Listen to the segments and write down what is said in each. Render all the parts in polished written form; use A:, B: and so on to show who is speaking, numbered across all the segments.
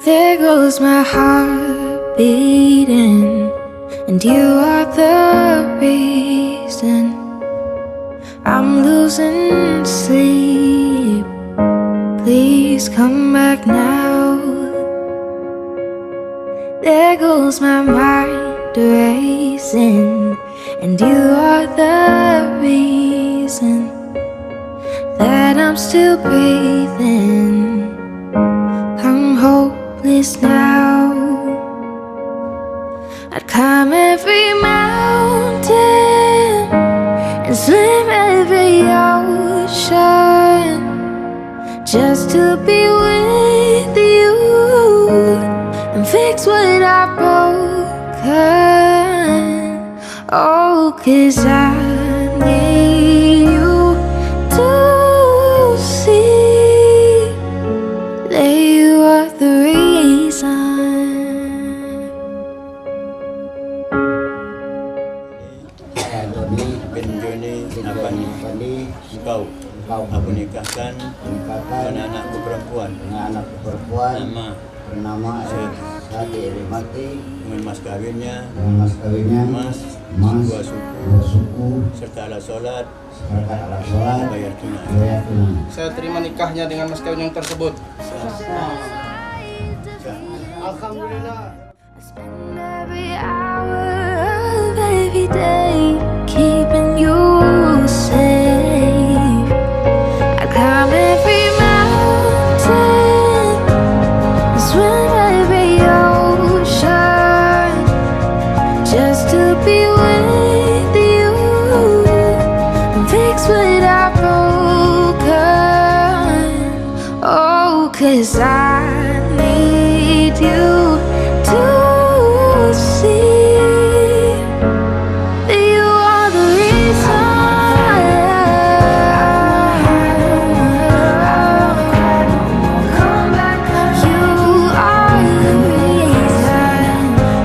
A: There goes my heart beating, and you are the reason I'm losing sleep. Please come back now. There goes my mind racing, and you are the reason that I'm still breathing. I'm hopeless now. I'd climb every mountain and swim every ocean just to be with you and fix what I've broken. Oh, 'cause I need you to see that you are the reason.
B: Antoni bin Joni Abani engkau aku nikahkan dengan anakku perempuan nama Sadi Elimati dengan mas kawinnya mas dua suku serta alat sholat bayar tunai.
C: Saya terima nikahnya dengan mas kawin yang tersebut. Alhamdulillah.
A: I spend every hour of every day keeping you safe. I climb every mountain and swim every ocean just to be with you and fix what I've broken. Oh, 'cause I need you to see that you are the reason. Come back, you are the reason.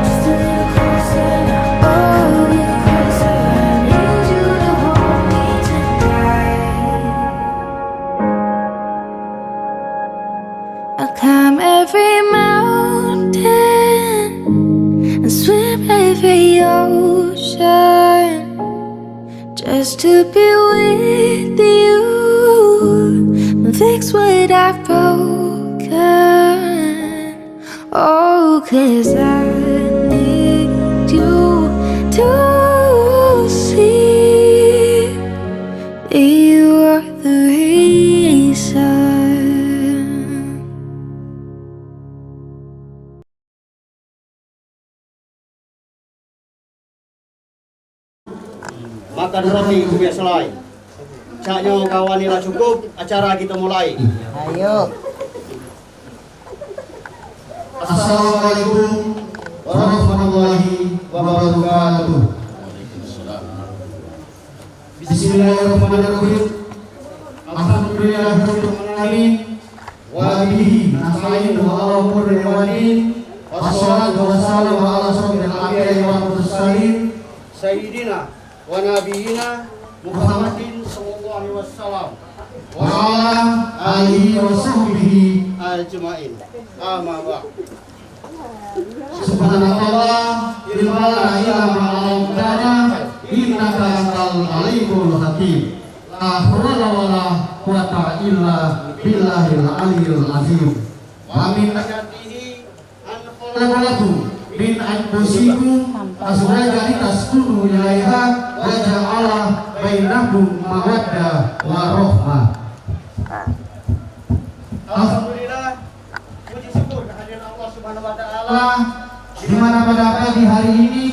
A: Just a little closer, oh, closer. I need you to hold me tonight. I'll climb every mountain and swim every ocean just to be with you and fix what I've broken. Oh, 'cause I need you to see that you are the reason.
C: Makan roti kubiak selai. Caknya kawanila cukup, acara kita mulai.
D: Ayo.
C: Assalamualaikum warahmatullahi wabarakatuh. Bismillahirrahmanirrahim. Alhamdulillahirabbil alamin. Wa bihi nasta'inu ala umuri wadin. Wassalatu wassalamu ala asyrofil anbiya'i wal mursalin. Sayyidina wa nabiyina Muhammadin sallallahu alaihi wasallam wa ala alihi wa sahbihi ajmain. Amma ba'd. Subhanallah, ilma la ilaha illallah, innaka antal alimul hakim. La haula wala quwwata illa billahil aliyyil azim. Wa min ayatihi an khalaqakum min anfusikum azwajan taskunu ilaiha wa ja'ala bainakum mawaddah wa rahmah. Alhamdulillah, puji syukur kehadiran Allah Subhanahu wa taala di mana pada pagi hari ini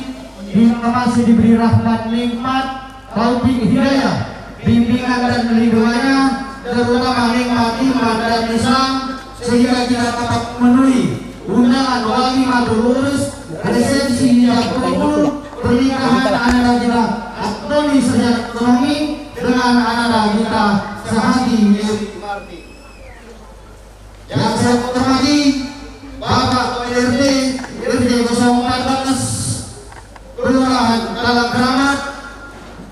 C: kita masih diberi rahmat, nikmat, taufik, hidayah, bimbingan dan perlindungannya, terutama nikmat iman dan Islam, sehingga kita dapat memenuhi undangan walimatul urus resepsi yang berkumpul pernikahan anak kita Antoni Sejak Ekonomi dengan anak kita Sehati Marti. Yang saya hormati Bapak PRT RT 014 Kelurahan Dalam Keramat,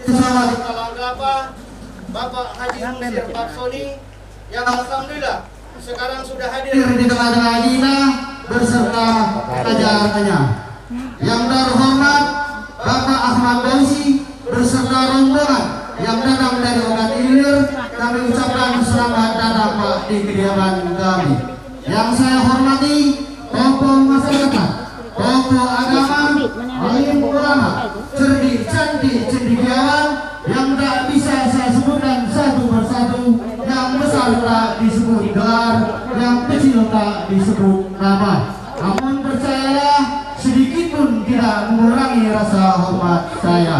C: Kecamatan Talanggapa, Bapak Haji Musir Parsoni, yang alhamdulillah sekarang sudah hadir di tengah-tengah kita beserta ajarannya. Yang terhormat Bapak Ahmad Bausi beserta rombongan yang datang dari Ogan Ilir, kami ucapkan selamat datang Pak di kediaman kami. Yang saya hormati tokoh masyarakat, tokoh agama, alim ulama, cerdik, cantik, cendekiawan yang tak bisa saya sebutkan satu persatu. Yang besar tak disebut gelar, yang kecil tak disebut nama. Namun percayalah, sedikit pun tidak mengurangi rasa hormat saya.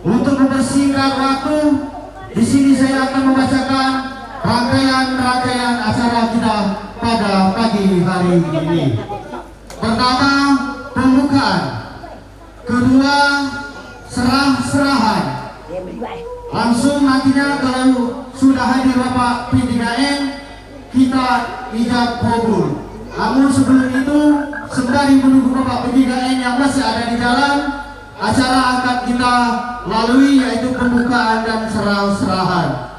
C: Untuk mempersingkat waktu, di sini saya akan membacakan rangkaian acara kita pada pagi hari ini. Pertama, pembukaan. Kedua, serah-serahan. Langsung nantinya kalau sudah hadir Bapak P3N, kita ijab kabul. Namun sebelum itu, sembari menunggu Bapak P3N yang masih ada di jalan, acara akan kita lalui yaitu pembukaan dan serah-serahan.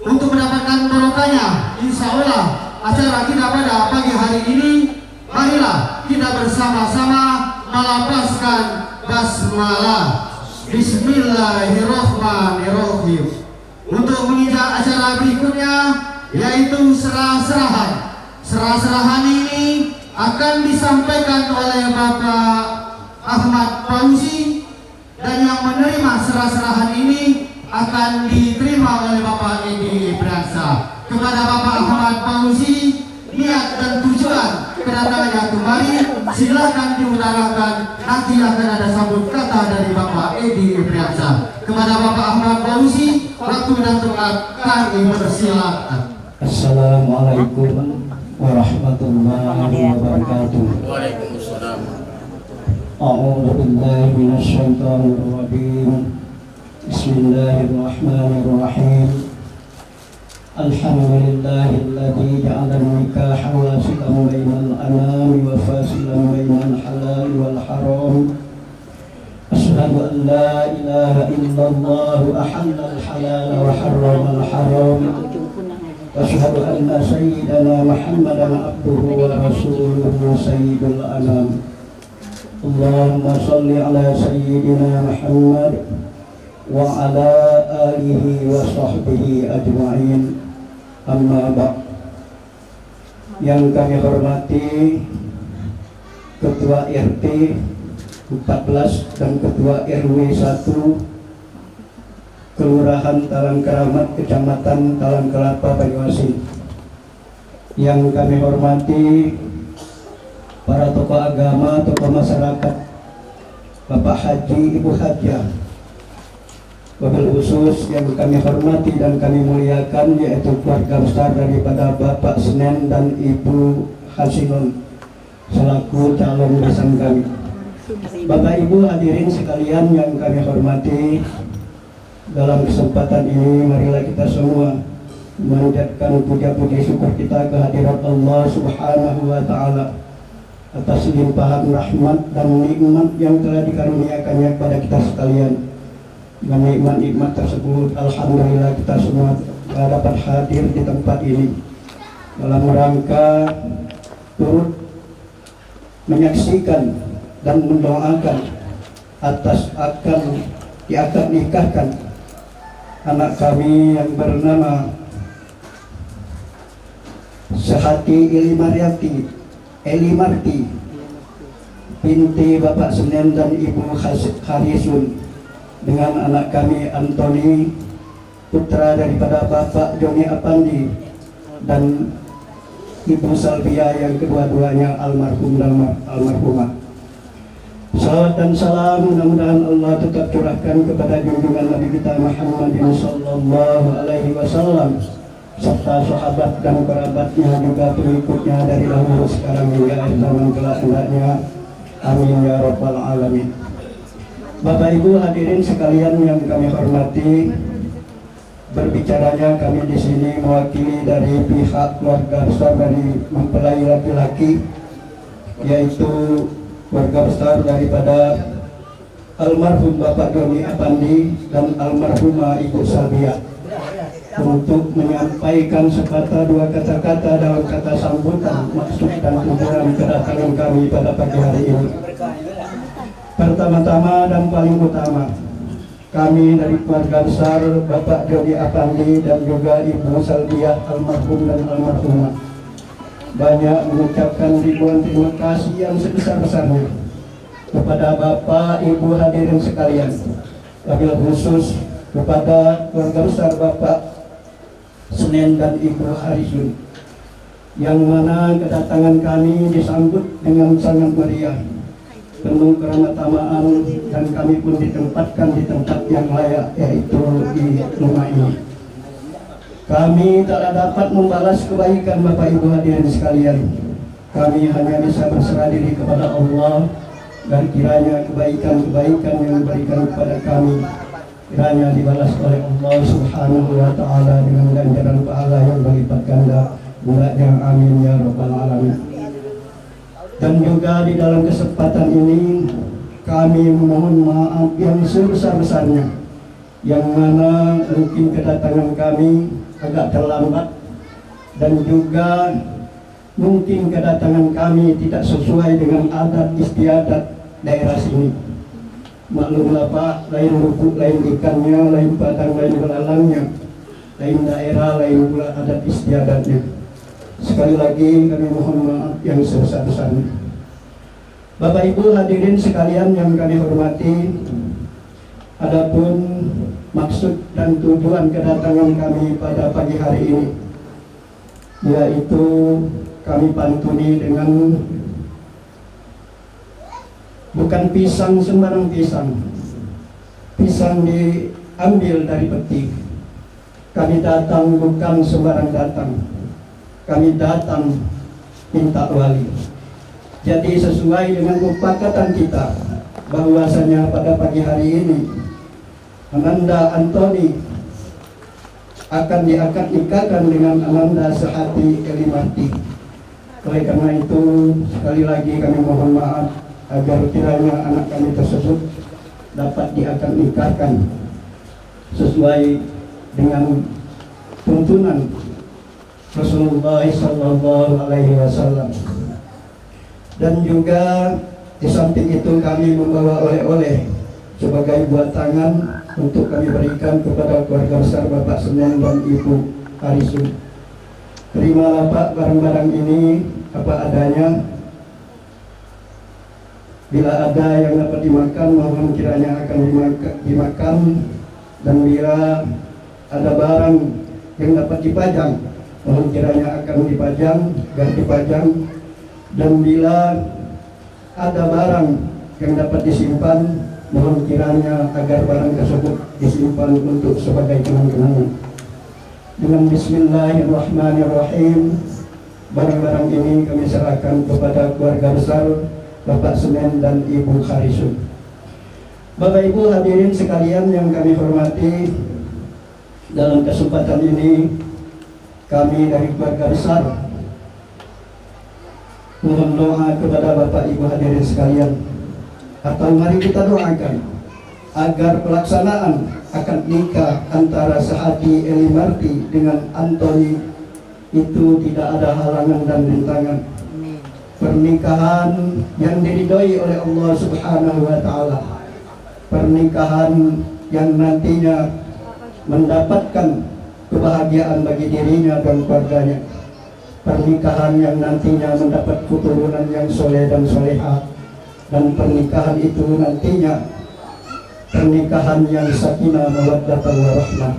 C: Untuk mendapatkan barokahnya, insya Allah acara kita pada pagi hari ini, marilah kita bersama-sama melapaskan basmalah. Bismillahirrahmanirrahim. Untuk menginjak acara berikutnya yaitu serah-serahan. Serah-serahan ini akan disampaikan oleh Bapak Ahmad Fauzi, dan yang menerima serah-serahan ini akan diterima oleh Bapak Edi Ibrasa. Kepada Bapak Ahmad Fauzi, niat dan tujuan kedatangannya kembali silahkan diutarakan, nanti akan ada sambut kata dari Bapak Edi Ibrasa. Kepada Bapak Ahmad Fauzi, waktu dan tempat kami persilakan.
D: Assalamualaikum warahmatullahi wabarakatuh.
B: Waalaikumsalam.
D: A'udzu billahi minasyaitonir rajim. Bismillahirrahmanirrahim. Alhamdulillahilladzi ja'ala an-nikaha wasilan bainal anami wa fasilan bainal halal wal haram. Asyhadu an la ilaha illallah ahallal halal wa harramal haram. وأشهد أن سيدنا محمدا عبده ورسوله سيد الأنام. اللهم صل على سيدنا محمد وعلى آله وصحبه أجمعين. أما بعد. Yang kami hormati Ketua RT 14 dan Ketua RW 1 Kelurahan Talang Keramat, Kecamatan Talang Kelapa, Banyuasin. Yang kami hormati para tokoh agama, tokoh masyarakat, Bapak Haji, Ibu Hajah. Wabil khusus yang kami hormati dan kami muliakan yaitu keluarga besar daripada Bapak Senen dan Ibu Hasinun selaku calon besan kami. Bapak Ibu hadirin sekalian yang kami hormati, dalam kesempatan ini marilah kita semua memanjatkan puja-puji syukur kita kehadirat Allah Subhanahu wa Ta'ala atas limpahan rahmat dan nikmat yang telah dikaruniakannya kepada kita sekalian. Dan nikmat-nikmat tersebut alhamdulillah kita semua dapat hadir di tempat ini dalam rangka turut menyaksikan dan mendoakan atas akan diakad nikahkan anak kami yang bernama Sehati Eli Marti binti Bapak Senen dan Ibu Harisun, dengan anak kami Antoni putra daripada Bapak Joni Apandi dan Ibu Salvia yang kedua-duanya almarhum dan almarhumah. Salawat dan salam mudah-mudahan Allah tetap curahkan kepada junjungan Nabi kita Muhammad sallallahu alaihi wasallam serta sahabat dan kerabatnya juga pengikutnya dari dahulu sekarang hingga akhir zaman kelak hendaknya. Amin ya rabbal alamin. Bapak Ibu hadirin sekalian yang kami hormati, berbicaranya kami di sini mewakili dari pihak keluarga besar dari mempelai laki-laki, yaitu keluarga besar daripada almarhum Bapak Joni Apandi dan almarhumah Ibu Salvia. untuk menyampaikan sekata dua kata-kata dalam kata sambutan maksud dan tujuan kedatangan kami pada pagi hari ini. Pertama-tama dan paling utama, kami dari keluarga besar Bapak Jody Apandi dan juga Ibu Salbiah almarhum dan almarhumah banyak mengucapkan ribuan terima kasih yang sebesar-besarnya kepada Bapak Ibu hadirin sekalian, wabil khusus kepada keluarga besar Bapak Senen dan Ibu Harisun, yang mana kedatangan kami disambut dengan sangat meriah, penuh keramatamaan, dan kami pun ditempatkan di tempat yang layak, yaitu di rumah ini. Kami tak dapat membalas kebaikan Bapak Ibu hadirin sekalian. Kami hanya bisa berserah diri kepada Allah, dan kiranya kebaikan-kebaikan yang diberikan kepada kami kiranya dibalas oleh Allah Subhanahu wa Ta'ala dengan ganjaran pahala yang berlipat ganda. Hendaknya amin ya rabbal alamin. Dan juga di dalam kesempatan ini kami memohon maaf yang sebesar-besarnya, yang mana mungkin kedatangan kami agak terlambat, dan juga mungkin kedatangan kami tidak sesuai dengan adat istiadat daerah sini. Maklumlah Pak, lain lubuk, lain ikannya, lain padang, lain belalangnya, lain daerah, lain pula adat istiadatnya. Sekali lagi kami mohon maaf yang sebesar-besarnya. Bapak Ibu hadirin sekalian yang kami hormati, adapun maksud dan tujuan kedatangan kami pada pagi hari ini, yaitu kami pantuni dengan bukan pisang sembarang pisang. Pisang diambil dari peti. Kami datang bukan sembarang datang. Kami datang minta wali. Jadi sesuai dengan kesepakatan kita bahwasanya pada pagi hari ini Ananda Antoni akan diakad nikahkan dengan Ananda Sehati Elimarti. Oleh karena itu sekali lagi kami mohon maaf agar kiranya anak kami tersebut dapat diakad nikahkan sesuai dengan tuntunan Rasulullah SAW. Dan juga di samping itu kami membawa oleh-oleh sebagai buat tangan untuk kami berikan kepada keluarga besar Bapak Senen dan Ibu Harisun. Terimalah Pak barang-barang ini apa adanya. Bila ada yang dapat dimakan, mohon kiranya akan dimakan. Dan bila ada barang yang dapat dipajang, mohon kiranya akan dipajang, dan dipajang. Dan bila ada barang yang dapat disimpan, mohon kiranya agar barang tersebut disimpan untuk sebagai kenang-kenangan. Dengan Bismillahirrahmanirrahim, barang-barang ini kami serahkan kepada keluarga besar Bapak Senen dan Ibu Harisun. Bapak Ibu hadirin sekalian yang kami hormati, dalam kesempatan ini kami dari keluarga besar mohon doa kepada Bapak Ibu hadirin sekalian, atau mari kita doakan agar pelaksanaan akad nikah antara Sehati Elimarti dengan Antoni itu tidak ada halangan dan rintangan. Pernikahan yang diridhoi oleh Allah Subhanahu wa Ta'ala, pernikahan yang nantinya mendapatkan kebahagiaan bagi dirinya dan keluarganya, pernikahan yang nantinya mendapat keturunan yang soleh dan soleha, dan pernikahan itu nantinya pernikahan yang sakinah mawaddah warahmah.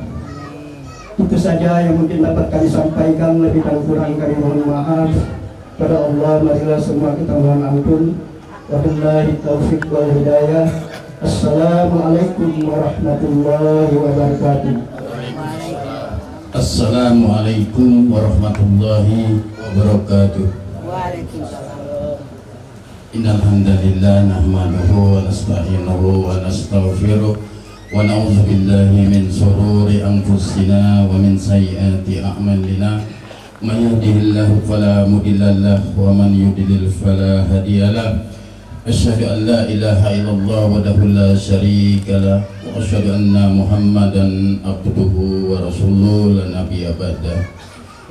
D: Itu saja yang mungkin dapat kami sampaikan, lebih dan kurang kami mohon maaf. Pada Allah marilah semua kita mohon ampun. Wabillahi taufiq wal hidayah. Assalamualaikum warahmatullahi wabarakatuh.
E: Assalamualaikum warahmatullahi wabarakatuh.
F: Waalaikumsalam.
E: Innal hamdalillah nahmaduhu wa nasta'inuhu wa nastaghfiruh wa na'udzu billahi min shururi anfusina wa min sayyiati a'malina. Man yahdihillahu fala mudilla lahu wa man yudlil fala hadiya lahu. Asyhadu an la ilaha illallah wahdahu la syarika lahu wa asyhadu anna Muhammadan abduhu wa rasuluhu la nabiyya ba'da.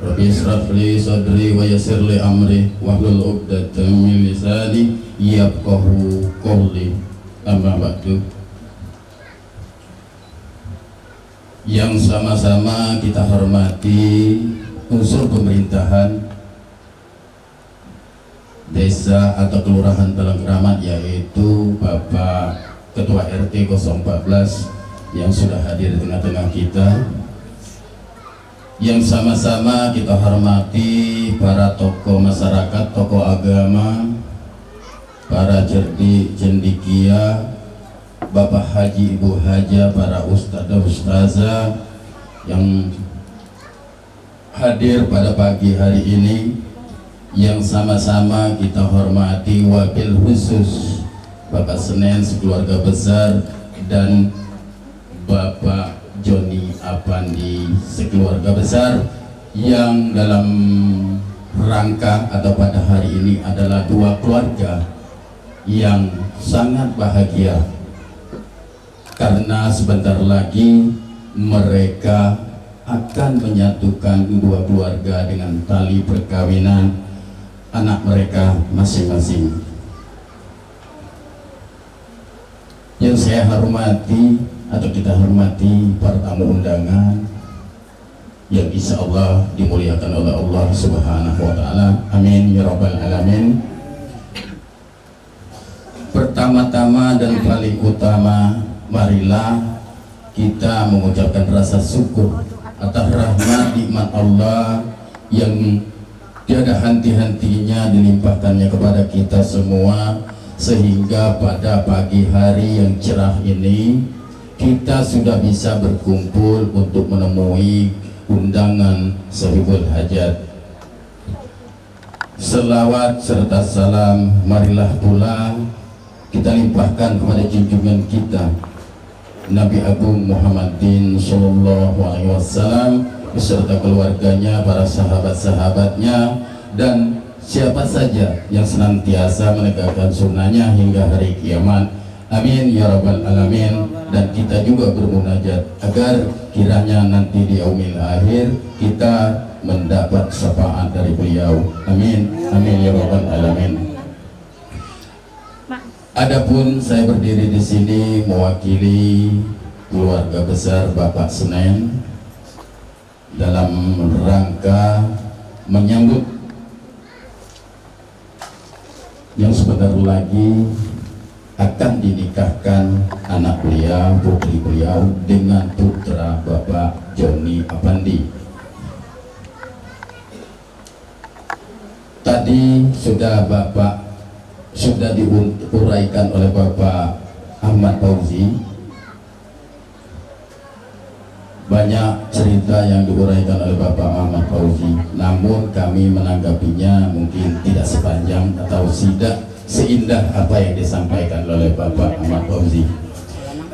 E: Rabbi israh li sadri wa yassir li amri wahlul 'uqdatam min lisani yafqahu qawli. Amma ba'du. Yang sama-sama kita hormati unsur pemerintahan desa atau kelurahan Talang Keramat, yaitu Bapak Ketua RT 014 yang sudah hadir di tengah-tengah kita. Yang sama-sama kita hormati para tokoh masyarakat, tokoh agama, para cerdik cendikia, Bapak Haji, Ibu Haja, para ustadzah ustazah yang hadir pada pagi hari ini. Yang sama-sama kita hormati wakil khusus Bapak Senen sekeluarga besar dan Bapak Joni Apandi sekeluarga besar, yang dalam rangka atau pada hari ini adalah dua keluarga yang sangat bahagia karena sebentar lagi mereka akan menyatukan dua keluarga dengan tali perkawinan anak mereka masing-masing. Yang saya hormati atau kita hormati para tamu undangan yang insya Allah dimuliakan oleh Allah Subhanahu wa Ta'ala. Amin ya Rabbal Alamin. Pertama-tama dan paling utama, marilah kita mengucapkan rasa syukur atas rahmat nikmat Allah yang tiada henti-hentinya dilimpahkannya kepada kita semua, sehingga pada pagi hari yang cerah ini kita sudah bisa berkumpul untuk menemui undangan sahibul hajat. Selawat serta salam marilah pula kita limpahkan kepada junjungan kita Nabi Agung Muhammadin Sallallahu Alaihi Wasallam beserta keluarganya, para sahabat-sahabatnya, dan siapa saja yang senantiasa menegakkan sunnahnya hingga hari kiamat. Amin ya Rabbal Alamin. Dan kita juga bermunajat agar kiranya nanti di yaumil akhir kita mendapat syafaat dari beliau. Amin. Amin ya Rabbal Alamin. Adapun saya berdiri di sini mewakili keluarga besar Bapak Senen dalam rangka menyambut yang sebentar lagi akan dinikahkan anak beliau, putri beliau dengan putra Bapak Joni Apandi. Tadi sudah diuraikan oleh Bapak Ahmad Fauzi. Banyak cerita yang diuraikan oleh Bapak Ahmad Fauzi, namun kami menanggapinya mungkin tidak sepanjang atau tidak seindah apa yang disampaikan oleh Bapak Ahmad Fauzi.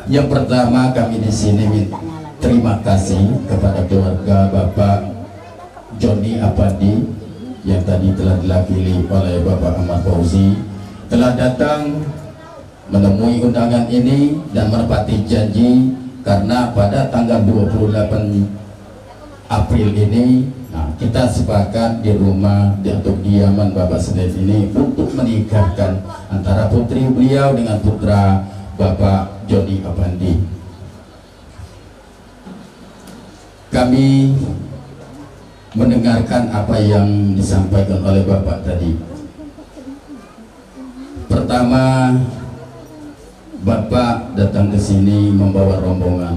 E: Yang pertama, kami di sini terima kasih kepada keluarga Bapak Joni Apandi yang tadi telah diwakili oleh Bapak Ahmad Fauzi, telah datang menemui undangan ini dan menepati janji. Karena pada tanggal 28 April ini, kita sepakat di rumah di atau kediaman Bapak Senen ini untuk menikahkan antara putri beliau dengan putra Bapak Joni Apandi. Kami mendengarkan apa yang disampaikan oleh Bapak tadi. Pertama, Bapak datang ke sini membawa rombongan.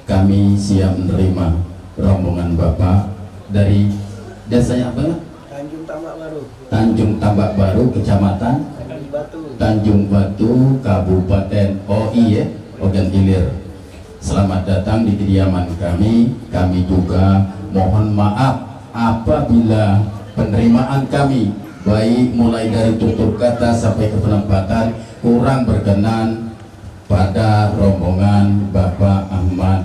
E: Kami siap menerima rombongan Bapak dari desanya apa?
F: Tanjung Tambak Baru.
E: Tanjung Tambak Baru, Kecamatan Tanjung Batu, Kabupaten Ogan Ilir. Selamat datang di kediaman kami. Kami juga mohon maaf apabila penerimaan kami, baik mulai dari tutur kata sampai ke penempatan, kurang berkenan pada rombongan Bapak Ahmad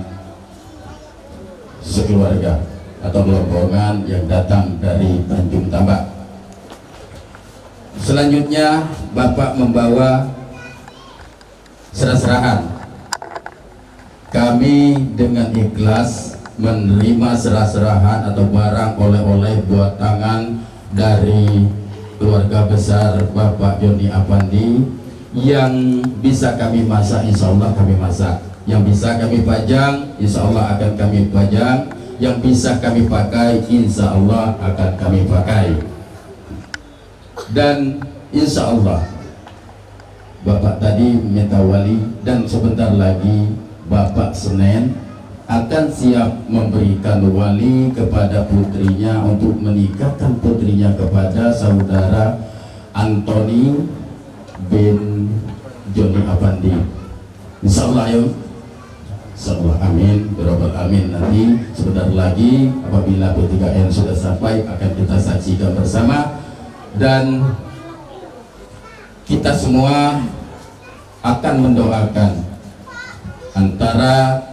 E: sekeluarga atau rombongan yang datang dari Tanjung Tambak. Selanjutnya Bapak membawa serah-serahan kami dengan ikhlas menerima serah-serahan atau barang oleh-oleh buat tangan dari keluarga besar Bapak Joni Apandi. Yang bisa kami masak, insya Allah kami masak. Yang bisa kami pajang, insya Allah akan kami pajang. Yang bisa kami pakai, insya Allah akan kami pakai. Dan insya Allah Bapak tadi minta wali, dan sebentar lagi Bapak Senen akan siap memberikan wali kepada putrinya untuk menikahkan putrinya kepada saudara Anthony bin Joni Apandi. Insyaallah ya. Insyaallah, amin, berabad amin. Nanti sebentar lagi apabila P3N sudah sampai akan kita saksikan bersama, dan kita semua akan mendoakan antara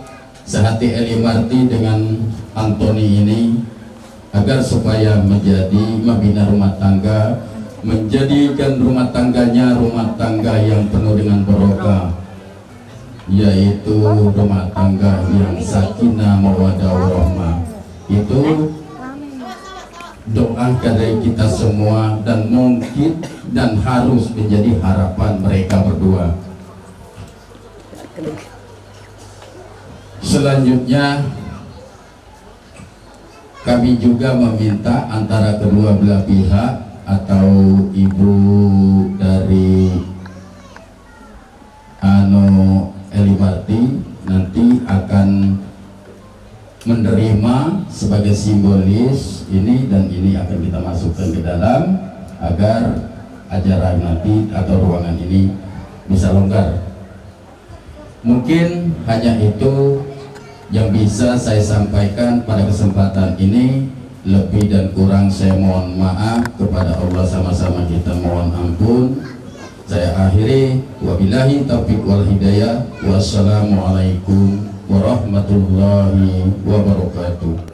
E: sehati Eli Marti dengan Anthony ini agar supaya membina rumah tangga, menjadikan rumah tangganya rumah tangga yang penuh dengan barokah, yaitu rumah tangga yang sakinah mawaddah warahmah. Itu doa dari kita semua, dan mungkin dan harus menjadi harapan mereka berdua. Selanjutnya kami juga meminta antara kedua belah pihak atau ibu dari Eli Marti nanti akan menerima sebagai simbolis ini, dan ini akan kita masukkan ke dalam agar acara nanti atau ruangan ini bisa longgar. Mungkin hanya itu yang bisa saya sampaikan pada kesempatan ini. Lebih dan kurang saya mohon maaf kepada Allah, sama-sama kita mohon ampun. Saya akhiri, wabillahi taufiq wal hidayah. Wassalamualaikum warahmatullahi wabarakatuh.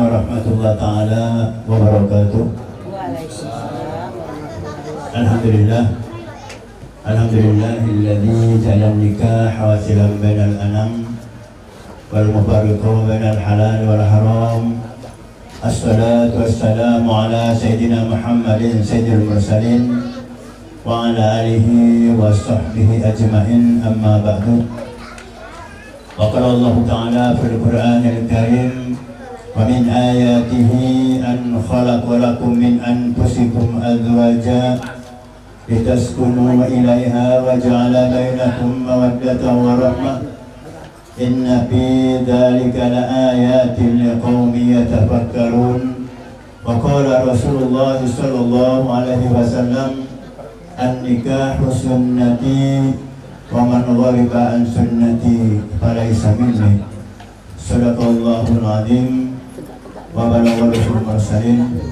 B: warahmatullahi taala wabarakatuh.
F: Waalaikumsalam.
B: Alhamdulillah. Alhamdulillahilladzi ja'ala nikah wasilan bainal anam wal mufarriqu bainal halal wal haram. Assalatu wassalamu ala sayyidina Muhammadin sayyidil mursalin wa ala alihi wa sahbihi ajma'in, amma ba'du. Wa qala Allah ta'ala fil Qur'anil Karim, wa min ayatihi an khalaqa lakum min anfusikum azwaja litaskunu ilaiha wa ja'ala bainakum mawaddatan wa rahmah. Inna fi dzalika laayatin liqaumin yatafakkarun. Wa qala Rasulullah sallallahu alaihi wasallam, an-nikahu sunnati wa man ghariba an sunnati falaysa minni. Shadaqallahul azim wa balaghal mursalin.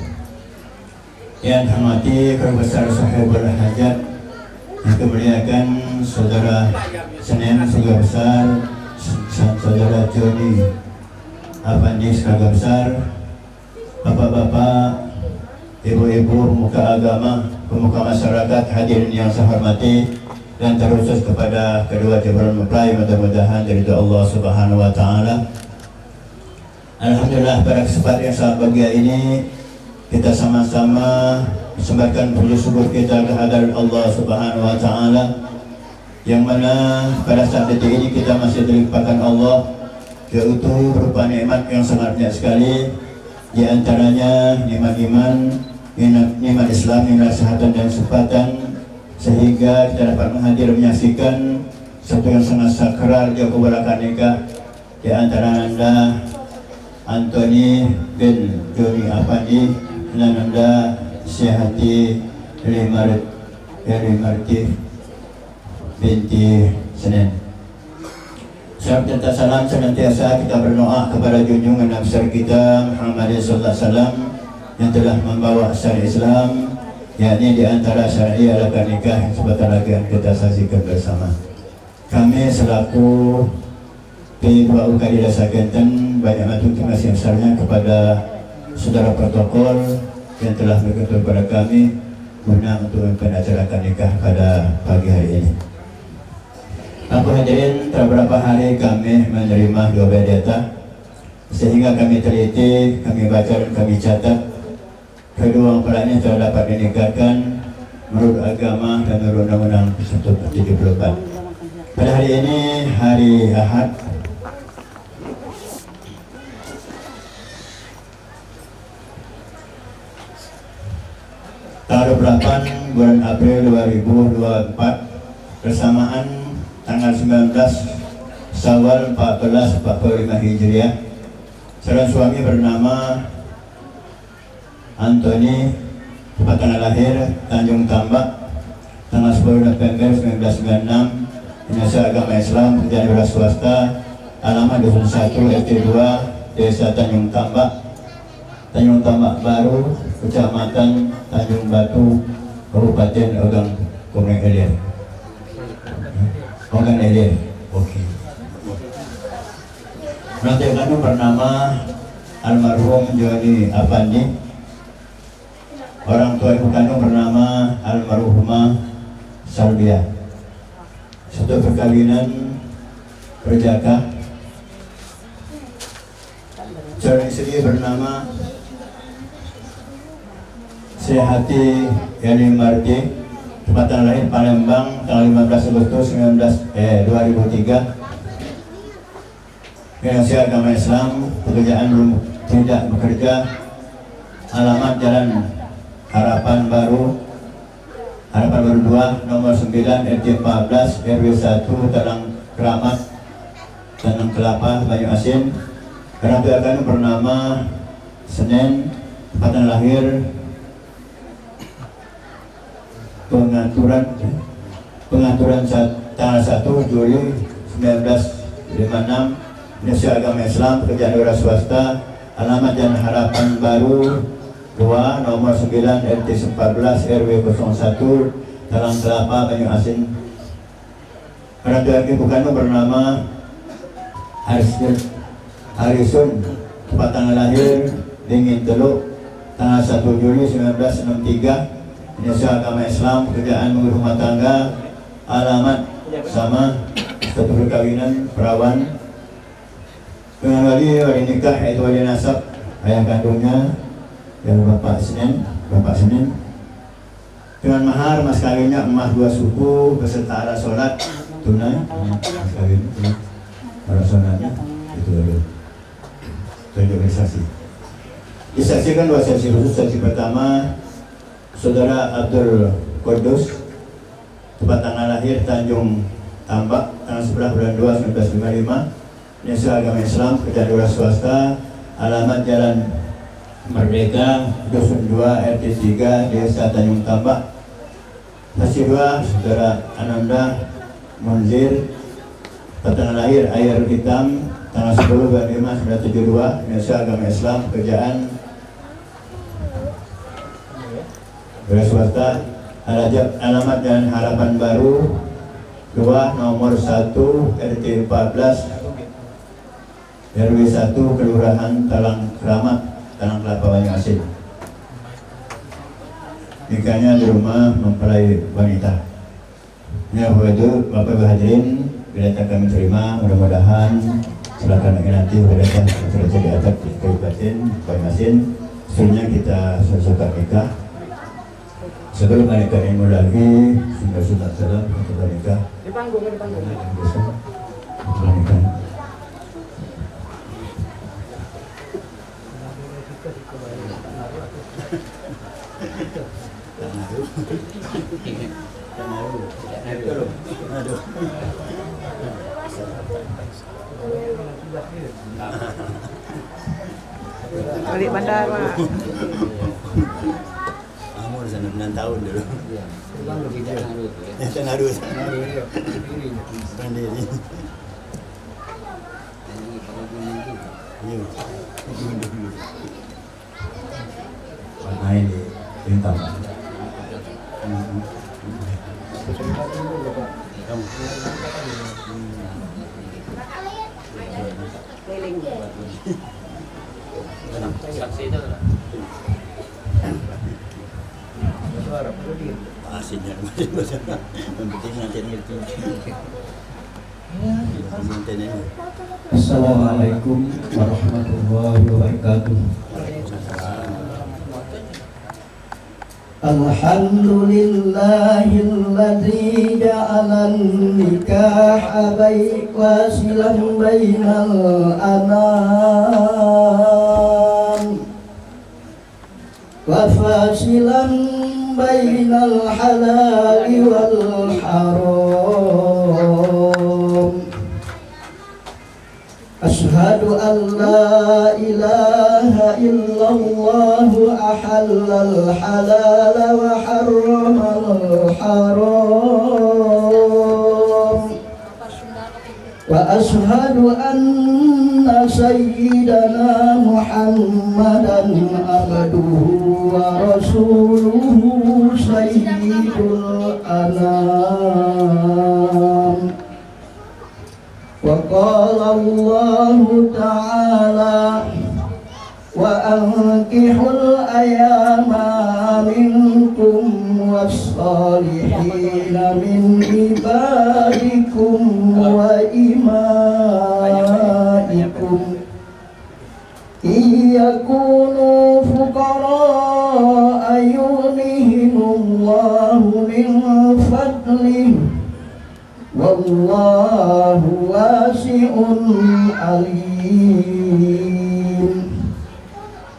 B: Yang hormati keluarga besar Sahibul Hajat, yang kemuliakan saudara Senin keluarga besar, saudara Joni Afandi keluarga besar, bapak-bapak, ibu-ibu, pemuka agama, pemuka masyarakat, hadirin yang saya hormati, dan terkhusus kepada kedua jemaah mempelai, mudah-mudahan dari Allah Subhanahu wa taala. Alhamdulillah, pada kesempatan yang sangat bahagia ini kita sama-sama persembahkan puji syukur kita kehadirat Allah Subhanahu wa taala, yang mana pada saat detik ini kita masih dilimpahkan Allah yaitu berupa nikmat yang sangat banyak sekali, di antaranya nikmat iman, nikmat Islam, nikmat kesehatan dan kesempatan, sehingga kita dapat menghadir menyaksikan satu yang sangat sakral di keberkahan nikah di antara Anda Anthony bin Joni Afandi dan Anda Syahati Marti binti Senin. Salam dan salam senantiasa kita berdoa kepada junjungan Nabi besar kita Muhammad sallallahu alaihi wasallam yang telah membawa syariat Islam, yakni di antara syariat adalah nikah yang sebentar lagi akan kita saksikan bersama. Kami selaku P2 UKD Desa Genten banyak terima kasih besarnya kepada saudara protokol yang telah berkenan kepada kami guna untuk melaksanakan nikah pada pagi hari ini. Aku hadirin, beberapa hari kami menerima dua biodata, sehingga kami teliti, kami baca dan kami catat kedua mempelai ini telah dapat dinikahkan menurut agama dan menurut Undang-Undang 74. Pada hari ini, hari Ahad, tanggal 8 bulan April 2024 bersamaan tanggal 19 Syawal 1445 Hijriah, seorang suami bernama Anthony, tempat tanggal lahir Tanjung Tambak, tanggal 10 November 1996, Indonesia agama Islam, pekerjaan wira swasta, alamat Dusun 1 RT 2 Desa Tanjung Tambak Baru, Kecamatan Tanjung Batu, Kabupaten Ogan Komering Ilir. Ogan Ilir. Oke. Nanti kami bernama almarhum Joni Afandi. Orang tua ibu kandung bernama almarhumah Salbia. Satu perkawinan perjaka. Seorang istri bernama Syahati Marti, tempat tanggal lahir Palembang, tanggal 15 Agustus 2003. Indonesia agama Islam, pekerjaan belum tidak bekerja, alamat Jalan Harapan Baru 2, nomor 9, RT 14, RW 1, Talang Keramat, Tanang Kelapa, Banyu Asin. Orang tua kami bernama Senin, tempat tanggal lahir pengaturan tanggal 1 Juli 1956, Indonesia agama Islam, pekerjaan wira swasta, alamat Jalan Harapan Baru 2, nomor 9, RT 14, RW 01, Talang Kelapa, Banyu Asin. Orang tua ibu kandung bernama Harisun, tempat tanggal lahir dingin teluk tanggal 1 Juli 1963. Indonesia Agama Islam, pekerjaan rumah tangga, alamat sama, satu perkawinan, perawan dengan wali nikah yaitu wali nasab, ayah kandungnya dan bapak Senin. Dengan mahar mas kawinnya emas 2 suku beserta alat sholat tunai, mas kawin alat sholatnya itu dulu. Registrasi. Disaksikan 2 saksi khusus. Saksi pertama Saudara Abdul Qudus, tempat tanggal lahir Tanjung Tambak, tanggal 11 bulan 2 1955, Indonesia Agama Islam, pekerjaan daerah swasta, alamat Jalan Merdeka, Dusun 2, RT 3, Desa Tanjung Tambak. Saksi 2 Saudara Ananda Munzir, tempat tanggal lahir Air Hitam, tanggal 10 bulan 5 1972, Indonesia Agama Islam, pekerjaan daerah swasta, alamat dan Harapan Baru 2 nomor 1 RT 14 RW 1 Kelurahan Talang Keramat, Talang Kelapa, Banyuasin. Nikahnya di rumah mempelai wanita. Ya, begitu Bapak Ibu hadirin, bila kami terima, mudah-mudahan silakan nanti berdatang sudah jadi adat di Kabupaten Banyuasin. Sebenarnya kita selesaikan nikah. Sebelum mereka ilmu lagi, sudah salam untuk mereka.
C: Di panggung.
F: Balik bandar, Pak.
B: Umur 9 tahun dulu. Tenarus. Mandiri. Main di Bintang.
E: Saksi itu
B: Asinnya yang penting nanti ngerti.
D: Assalamualaikum warahmatullahi wabarakatuh. Alhamdulillahilladzi ja'alan nikaha wasilan bainal anam wa fasilan bainal halali wal haram. Ashhadu an la ilaha illallah ahallal halala wa harramal haram. Wa ashhadu anna sayyidana Muhammadan abduhu wa rasuluhu sayyidul anam. Wa qala Allah ta'ala wa ankihul ayama minkum was-salihina min ibadikum wa imaikum iyakunu fuqara yughnihimullahu min fadlihi wallahu wasi'un alim.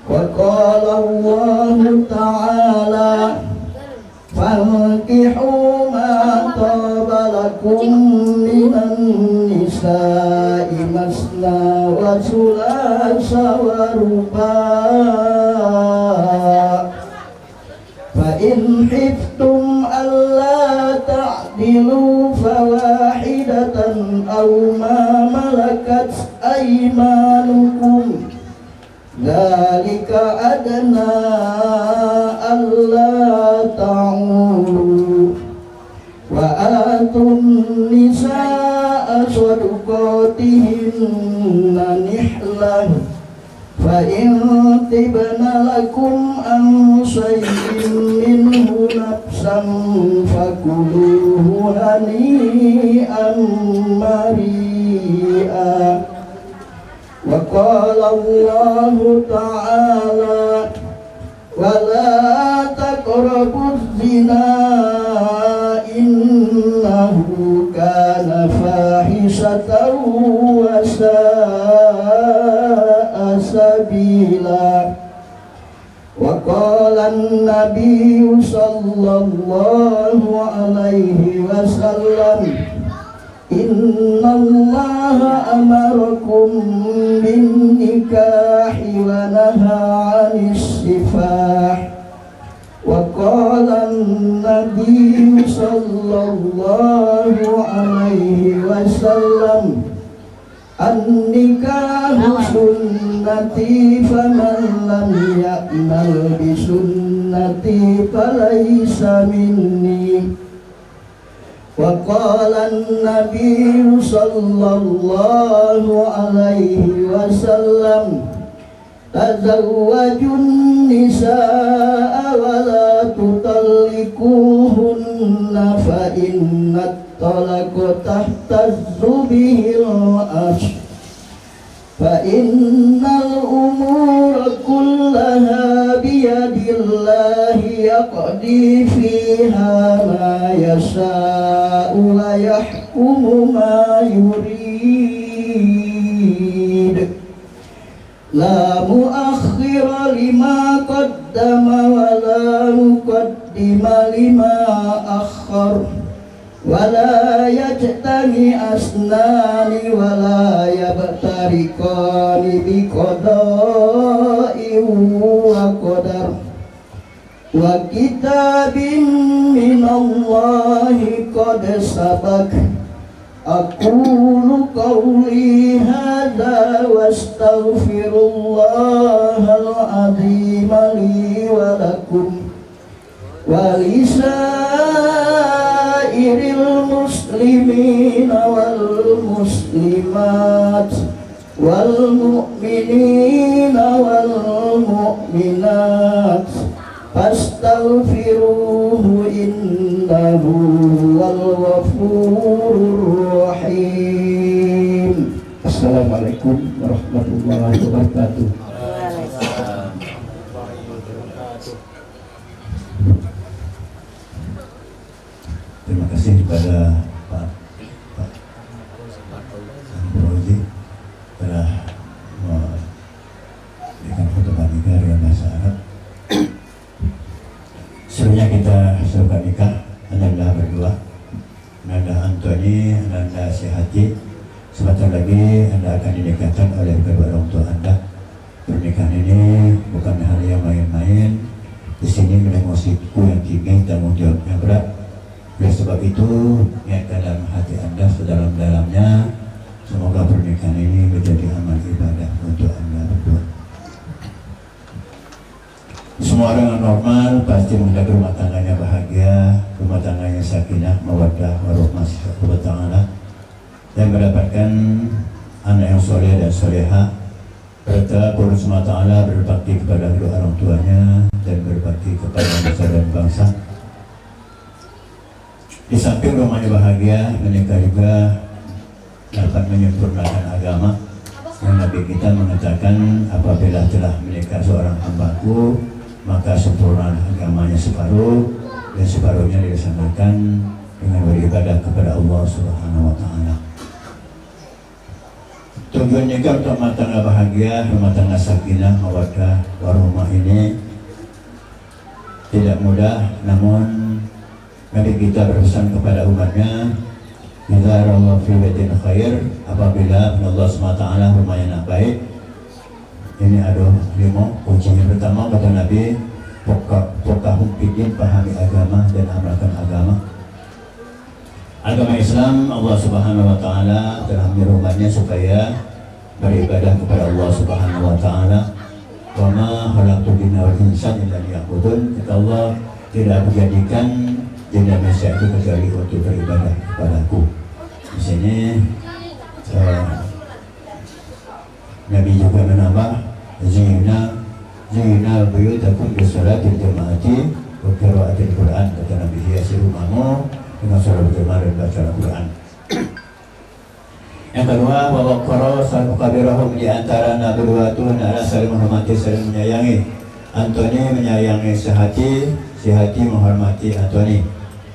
D: Wa qala Allah ta'ala fankihu ma taba lakum minan nisa'i masna wa sulasa wa ruba' fa in khiftum alla ta'dilu fawahidatan aw ma malakat aymanukum dzalika adna alla ta'ulu wa atun nisaa sadaqatihinna nihlah فإن طبن لكم عن شيء منه نفسا فكلوه هنيئا مريئا وقال الله تعالى ولا تقربوا الزنا إنه كان فاحشة وساء سبيلا وقال النبي صلى الله عليه وسلم إن الله أمركم بالنكاح ونهى عن السفاح وقال النبي صلى الله عليه وسلم النكاح سنتي فمن لم يأمل بسنتي فليس مني وقال النبي صلى الله عليه وسلم تزوجوا النساء ولا تطلقوهن فإن الطلاق تهتز به العرش فإن الأمور كلها بيد الله يقضي فيها ما يشاء ويحكم ما يريد لا مؤخر لما قدم ولا مقدم لما أخر ولا يجتمع أسنان ولا يبترقان بقضاء وقدر وكتاب من الله قد سبق أقول قولي هذا واستغفر الله العظيم لي ولكم ولسائر المسلمين والمسلمات والمؤمنين والمؤمنات فاستغفروه إنه هو الغفور الرحيم. Assalamualaikum warahmatullahi wabarakatuh.
B: Terima kasih kepada Pak Rozi telah memberikan khutbah nikah dengan bahasa Arab. Sebelumnya kita serukan nikah, anda berdua, anda Antoni, anda si Haji. Sebentar lagi anda akan dinikahkan oleh kedua orang tua anda. Pernikahan ini bukan hal yang main-main. Di sini mengosiku yang tinggi, tanggung jawab yang berat. Oleh sebab itu, niatkan dalam hati anda sedalam-dalamnya, semoga pernikahan ini menjadi amal ibadah untuk anda berdua. Semua orang yang normal pasti menghendaki rumah tangganya bahagia, rumah tangganya sakinah, mawaddah, warahmah, subhanahu ta'ala, dan mendapatkan anak yang soleh dan soleha, serta Allah subhanahu ta'ala berbakti kepada kedua orang tuanya dan berbakti kepada nusa dan bangsa. Di samping rumahnya bahagia, menikah juga dapat menyempurnakan agama. Yang Nabi kita mengatakan, apabila telah menikah seorang hambaku, maka sempurna agamanya separuh, dan separuhnya dilaksanakan dengan beribadah kepada Allah Subhanahu wa Ta'ala. Tujuan nikah untuk rumah tangga bahagia, rumah tangga sakinah, mawaddah, warahmah ini tidak mudah, namun Nabi kita berpesan kepada umatnya, "Idza rawa fi baitin khair", apabila Allah SWT rumahnya nak baik. Ini ada 5 kunci. Yang pertama kata Nabi, "Faqahum fid-din", pahami agama dan amalkan agama. Agama Islam, Allah Subhanahu wa Ta'ala telah menyuruhnya supaya beribadah kepada Allah Subhanahu wa Ta'ala. "Wa ma khalaqtul jinna wal insa illa liya'budun", kata Allah, tidak aku jadikan jin dan manusia itu kecuali untuk beribadah kepadaku. Di sini Nabi juga menambah, zina buyutakum bisolatil jamaati wa qiraatil Quran, kata Nabi, hiasi rumahmu dengan salat berjamaah dan baca Al-Quran. Yang kedua, wa waqara salmuqabirahum, di antara nabiwatun adalah saling menghormati, saling menyayangi. Antoni menyayangi si hati menghormati Antoni.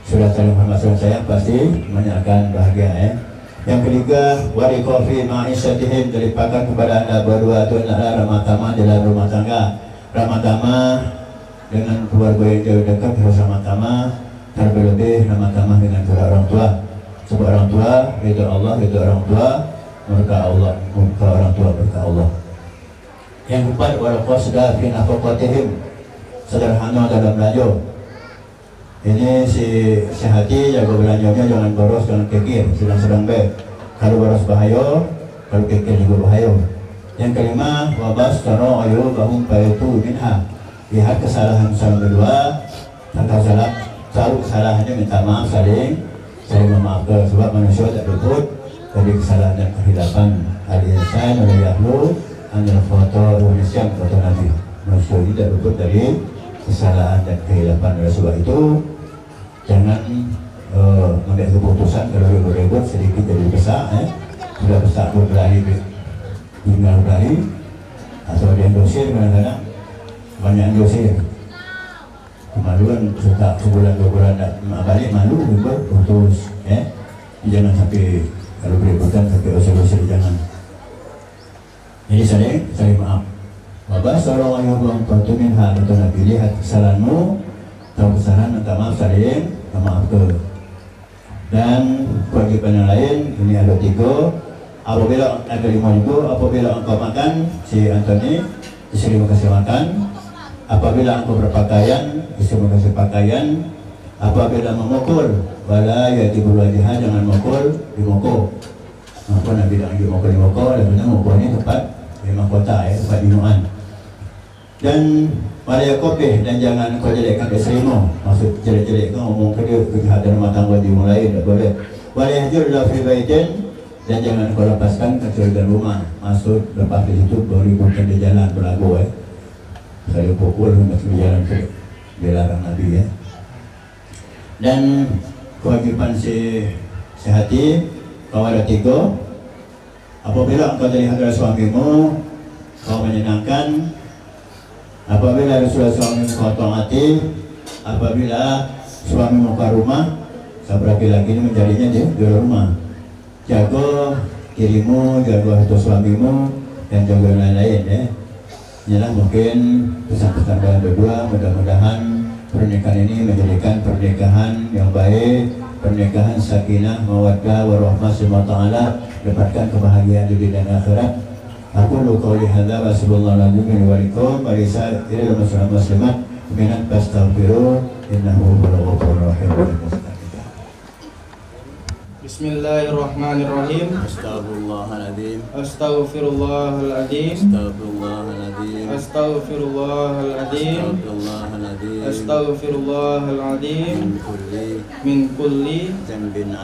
B: Sudah saling hormat, saling sayang, pasti akan bahagia. Yang ketiga, warikofi ma'isyatihim, dilimpahkan kepada anda berdua itu adalah ramah-tamah dalam rumah tangga. Ramah-tamah dengan keluarga yang jauh dekat, harus ramah-tamah, terlebih ramah-tamah dengan kedua orang tua. Sebab orang tua itu Allah, itu orang tua murka Allah, murka orang tua murka Allah. Yang keempat, warqasda fi nafaqatihim, sederhana dalam belanja. Ini si hati jaga belanjanya, jangan boros, jangan kekir, sedang-sedang baik. Kalau boros bahaya, kalau kekir juga bahaya. Yang kelima, wabas taro ayu bahum payatu minha, lihat kesalahan saling berdua, tahu kesalahannya, minta maaf, saling memaafkan. Sebab manusia tak luput dari kesalahan dan kehilapan. Al-insan oleh yahlu anil foto runisyan, kata Nabi. Manusia ini tak luput dari kesalahan dan kehilapan. Oleh sebab itu jangan mengambil keputusan kalau ribut sedikit jadi besar. Sudah besar berlari tinggal berlari, atau dia dosir, kadang-kadang banyak dosir. Kemaluan suka sebulan 2 bulan balik malu ribut putus. Jangan sampai kalau beributan sampai usir-usir, jangan. Jadi saling maaf. Wabas orang yang belum tentu minha, kata Nabi, lihat kesalahanmu, tahu kesalahan, minta maaf, saling memaafkan. Dan kewajiban yang lain ini ada 3. Apabila ada 5 itu, apabila engkau makan, si Antoni istri kasih makan. Apabila engkau berpakaian, istri kasih pakaian. Apabila memukul, wala yatibul wajah, jangan mukul dimukul. Apa Nabi bilang dimukul, dan benar mukulnya tepat di mahkota, tempat binuan. Dan wala yakobeh, dan jangan kau jelekkan istrimu. Maksud jelek-jelek kau ngomong ke dia, kejahatan rumah tangga dimulai, tak boleh. Wala yahjur la fi baitin, dan jangan kau lepaskan kecuali dalam rumah. Maksud lepas di situ beributkan di jalan berlagu. Saya pukul masuk di jalan tu, dilarang Nabi. Dan kewajiban si hati, kau ada 3. Apabila engkau dari hadrat suamimu, kau menyenangkan. Apabila Rasulullah suamimu kau taati. Apabila suamimu ke rumah, laki-laki ini menjadinya di rumah. Jaga dirimu, jaga harta suamimu, dan jaga lain-lain. Inilah mungkin pesan-pesan kalian berdua. Mudah-mudahan pernikahan ini menjadikan pernikahan yang baik, pernikahan sakinah, mawaddah, warahmah subhanahu wa ta'ala, dapatkan kebahagiaan di dunia dan akhirat. Aku qouli hadza wa sallallahu alaihi wa alikum wa lisa'iril muslimat minan fastaghfiru innahu huwal ghafurur rahim.
G: Bismillahirrahmanirrahim.
B: Astaghfirullahaladzim.
G: Astaghfirullahaladzim.
B: Astaghfirullahaladzim.
G: Astaghfirullahaladzim.
B: Astaghfirullahaladzim.
G: Astaghfirullahaladzim. Min kulli
B: Zambin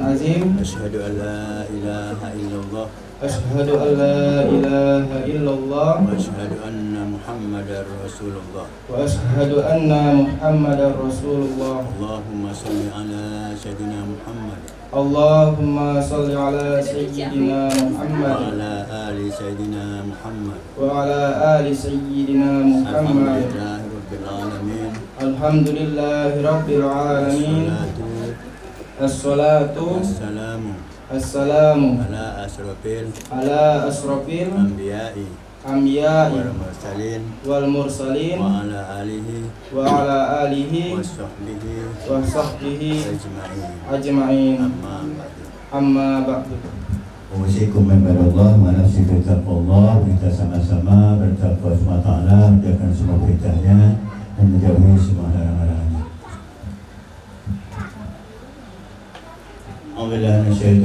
G: azim.
B: Asyhadu an la ilaha illallah.
G: Ashhadu an la ilaha illallah.
B: Wa asyhadu anna Muhammadar Rasulullah.
G: Wa ashhadu anna Muhammadar Rasulullah.
B: Allahumma salli ala Sayyidina Muhammad
G: Allahumma salli ala Sayyidina
B: wa
G: Muhammad
B: ala ali Sayyidina Muhammad.
G: wa ala ali Sayyidina Muhammad.
B: Alhamdulillahi Rabbil Alamin.
G: Alhamdulillahi Rabbil Alamin. As-salatu
B: Assalamu
G: Assalamu
B: ala
G: asrafil
B: anbiya'i
G: anbiya'i
B: wal mursalin
G: wal mursalin
B: wa ala alihi
G: wa ala alihi
B: wa sahbihi
G: wa sahbihi
B: ajma'in.
G: ajma'in. Amma ba'du.
B: Usikum Allah wa nafsi bitaqwallah. Kita sama-sama bertakwa SWT, menjalankan semua perintahnya dan menjauhi semua larangan-larangannya.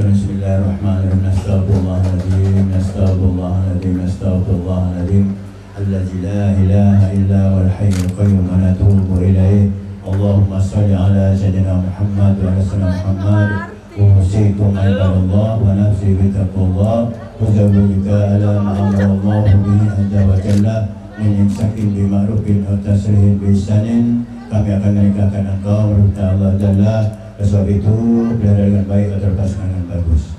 B: Bismillahirrahmanirrahim. Astaghfirullahaladzim. Astaghfirullahaladzim. Astaghfirullahaladzim. Alladzi la ilaha illa wal hayyul qayyum wa natubu ilaih. Allahumma salli ala Sayyidina Muhammad wa ala Sayyidina Muhammad. Usikum ibadallah wa nafsi bitaqwallah. وزوجك على ما أمر الله به عز وجل من إمساك بمعروف أو تسريح بإحسان. Kami akan menikahkan engkau menurut Allah Jalla. Sebab itu pelihara dengan baik atau lepaskan dengan bagus.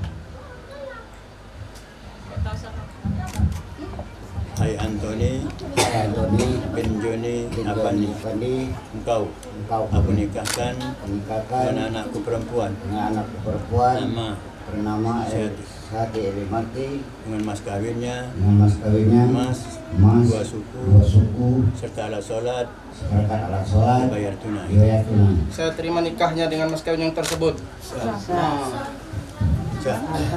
B: Hai Antoni bin Joni Apandi, engkau aku nikahkan dengan anakku perempuan nama
H: bernama Sati Elimati
B: dengan mas kawinnya
H: mas
B: dua suku serta alat sholat dibayar tunai.
G: Saya terima nikahnya dengan mas kawin yang tersebut.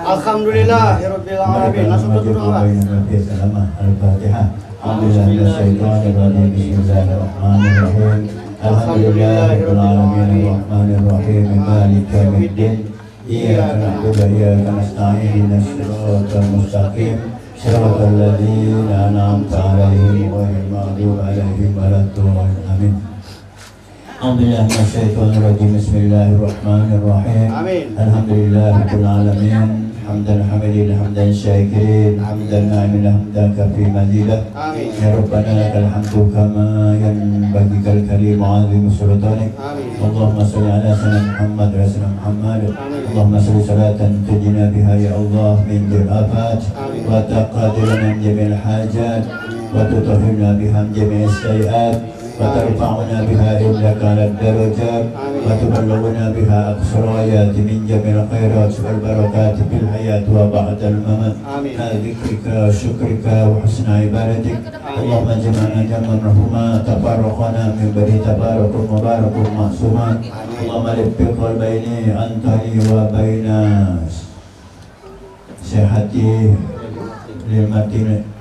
H: Alhamdulillah Rabbil Alamin. Langsung berdoa.
B: Al-Fatihah. Bismillahirrahmanirrahim. Alhamdulillahirabbil alamin arrahmanirrahim maliki yaumiddin. Iyyaka na'budu wa iyyaka nasta'in ihdinas siratal mustaqim. Siratal ladzina an'amta 'alaihim ghairil maghdubi 'alaihim waladdallin. Amin. Alhamdulillah minasyaitonir rajim. Bismillahirrahmanirrahim. Alhamdulillahirabbil alamin. Hamdan hamidin hamdan syakirin hamdan na'imin hamdan kafi mazidah. Ya Rabbana lakal hamdu kama yanbaghi kal karim azim sultanik. Allahumma salli ala sayyidina Muhammad wa sallam Muhammad. Allahumma salli salatan tujina biha ya Allah min al-afat wa taqadirana min jami'il hajat wa tutahhirna biha min jami'is sayiat وترفعنا بها إنك على الدرجات وتبلغنا بها أقصى الغايات من جميع الخيرات والبركات في الحياة وبعد الممات مع ذكرك وشكرك وحسن عبادتك. اللهم اجمعنا جمعا مرحوما تفرقنا من بني تبارك مبارك معصوما. اللهم لف قلبيني أنتني وبين صحتي للمتين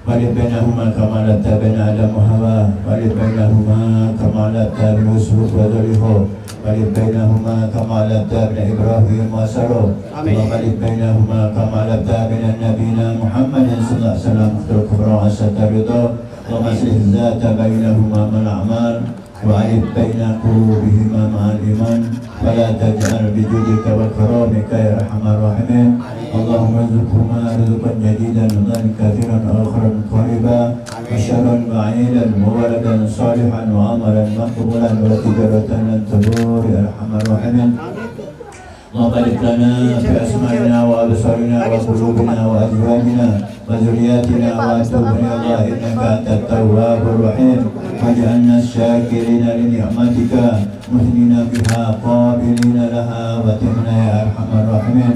B: walid bainahuma kama latta baina Adam wa Hawa walid bainahuma kama latta bin Yusuf wa Dzulkifl walid bainahuma kama latta bin Ibrahim wa Sarah walid bainahuma kama latta bin nabiyina Muhammadin sallallahu alaihi wasallam khairu kubra wa asata ridha wa maslih dzata bainahuma mal a'mal wa alif baina qulubihima ma'al iman fala taj'al bi judika wa karamika ya arhamar rahimin. Allahumma rizqhuma rizqan jadidan dan kathiran akhiran qariba wa syarran ba'idan wa waladan salihan wa amalan maqbulan wa tijaratan lan tabur ya arhamar rahimin. اللهم بارك لنا في أسمائنا وأبصارنا وقلوبنا وأزواجنا وذرياتنا وتب يا الله إنك أنت التواب الرحيم واجعلنا الشاكرين لنعمتك مثنين بها قابلين لها وتمنا يا أرحم الراحمين.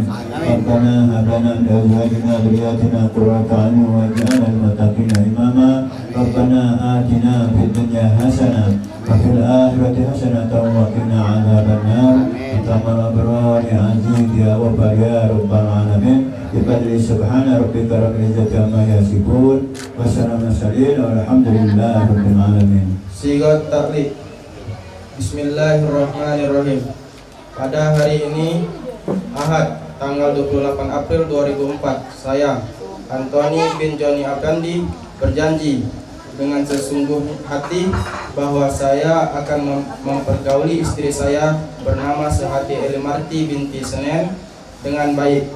B: ربنا هب لنا من أزواجنا وذرياتنا قرة أعين واجعلنا للمتقين إماما. ربنا آتنا في الدنيا حسنة وفي الآخرة حسنة وقنا عذاب النار. Utama berani aziz ya wabbar ya rabbal alamin. Bifadli subhana rabbika rabbil izzati amma yasifun wa salamun alaihi walhamdulillahi rabbil alamin.
G: Sigat taklid. Bismillahirrahmanirrahim. Pada hari ini Ahad tanggal 28 April 2004, saya Antoni bin Joni Apandi berjanji dengan sesungguh hati bahwa saya akan mempergauli istri saya bernama Sehati Elimarti binti Senen dengan baik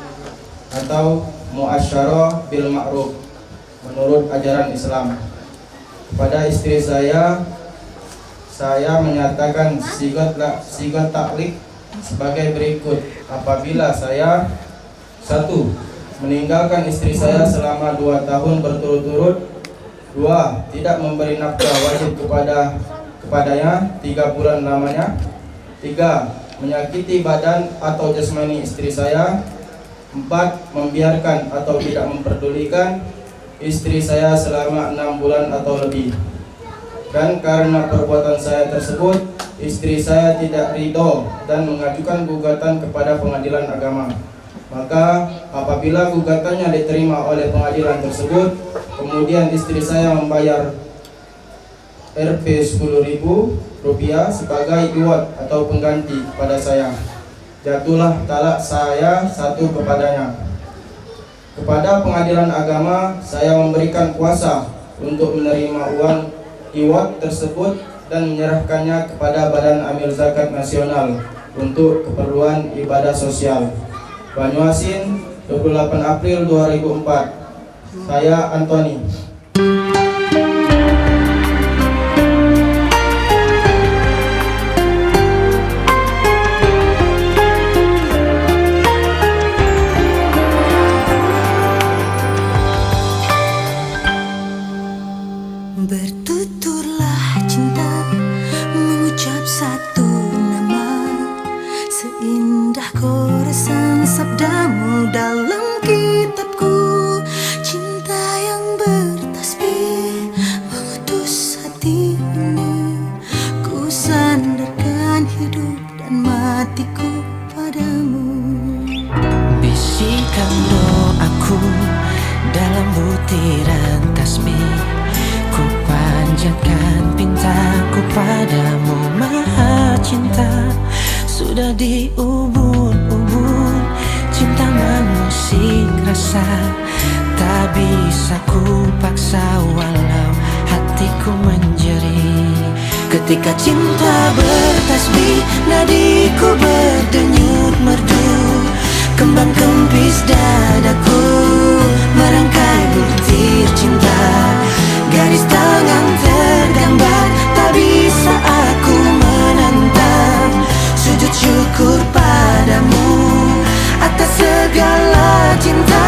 G: atau muasyarah bil ma'ruf menurut ajaran Islam. Kepada istri saya menyatakan sigat taklid sebagai berikut. Apabila saya 1. meninggalkan istri saya selama 2 tahun berturut-turut. 2. tidak memberi nafkah wajib kepadanya 3 bulan lamanya. 3. menyakiti badan atau jasmani istri saya. 4. membiarkan atau tidak memperdulikan istri saya selama 6 bulan atau lebih. Dan karena perbuatan saya tersebut, istri saya tidak ridho dan mengajukan gugatan kepada pengadilan agama. Maka apabila gugatannya diterima oleh pengadilan tersebut, kemudian istri saya membayar Rp 10.000 sebagai iwat atau pengganti kepada saya, jatuhlah talak saya 1 kepadanya. Kepada pengadilan agama, saya memberikan kuasa untuk menerima uang iwat tersebut dan menyerahkannya kepada Badan Amil Zakat Nasional untuk keperluan ibadah sosial. Banyuasin 28 April 2004. Saya Anthony.
A: Bertuturlah cinta, mengucap satu nama, seindah goresan sabdamu dalam kitabku. Cinta yang bertasbih mengutus hati ini, ku sandarkan hidup dan matiku padamu.
I: Bisikan doaku dalam butiran tasbih, ku panjatkan pintaku padamu Maha Cinta. Sudah diubun-ubun cinta mengusik rasa, tak bisa ku paksa walau hatiku menjerit. Ketika cinta bertasbih, nadiku berdenyut merdu, kembang kempis dadaku merangkai butir cinta. Garis tangan tergambar, tak bisa aku menentang. Sujud syukur padamu atas segala cinta.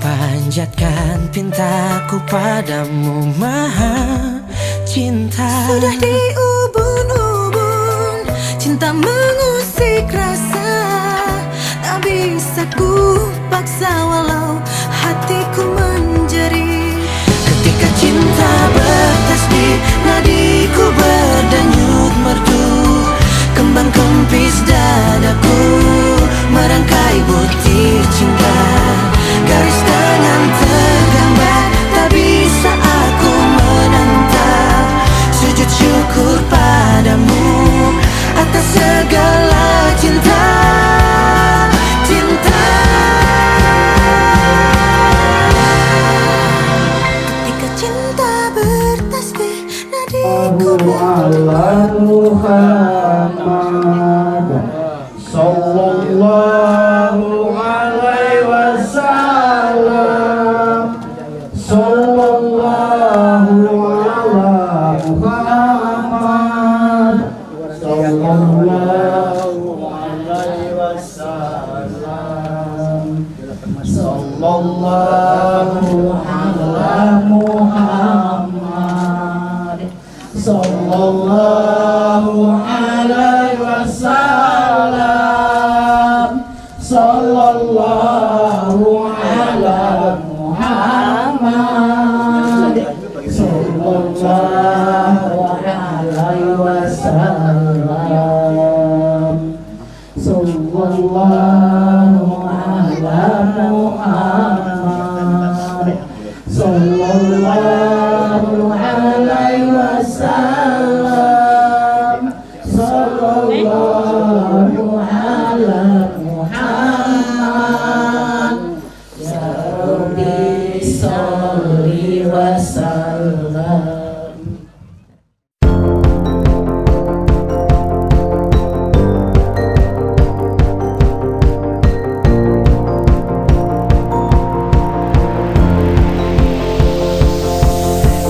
I: Panjatkan pintaku padamu Maha Cinta.
A: Sudah diubun-ubun cinta mengusik rasa, tak bisa ku paksa walau hatiku menjerit.
I: Ketika cinta bertasbih, nadiku berdenyut merdu, kembang kempis dadaku merangkai butir cinta. Garis tangan tergambar, tak bisa aku menentang. Sujud syukur padamu atas segala cinta. Cinta.
A: Ketika cinta bertasbih, nadiku
D: ala Muhammad sallallahu alaihi wasallam, sallallahu ala Muhammad sallallahu alaihi wasallam, sallallahu ala Muhammad sallallahu alaihi wasallam, sallallahu ala Muhammad sallallahu alaihi wasallam, sallallahu ala Muhammad sallallahu alaihi wasallam, sallallahu ala Muhammad ya Rabbi sholli wa sallam.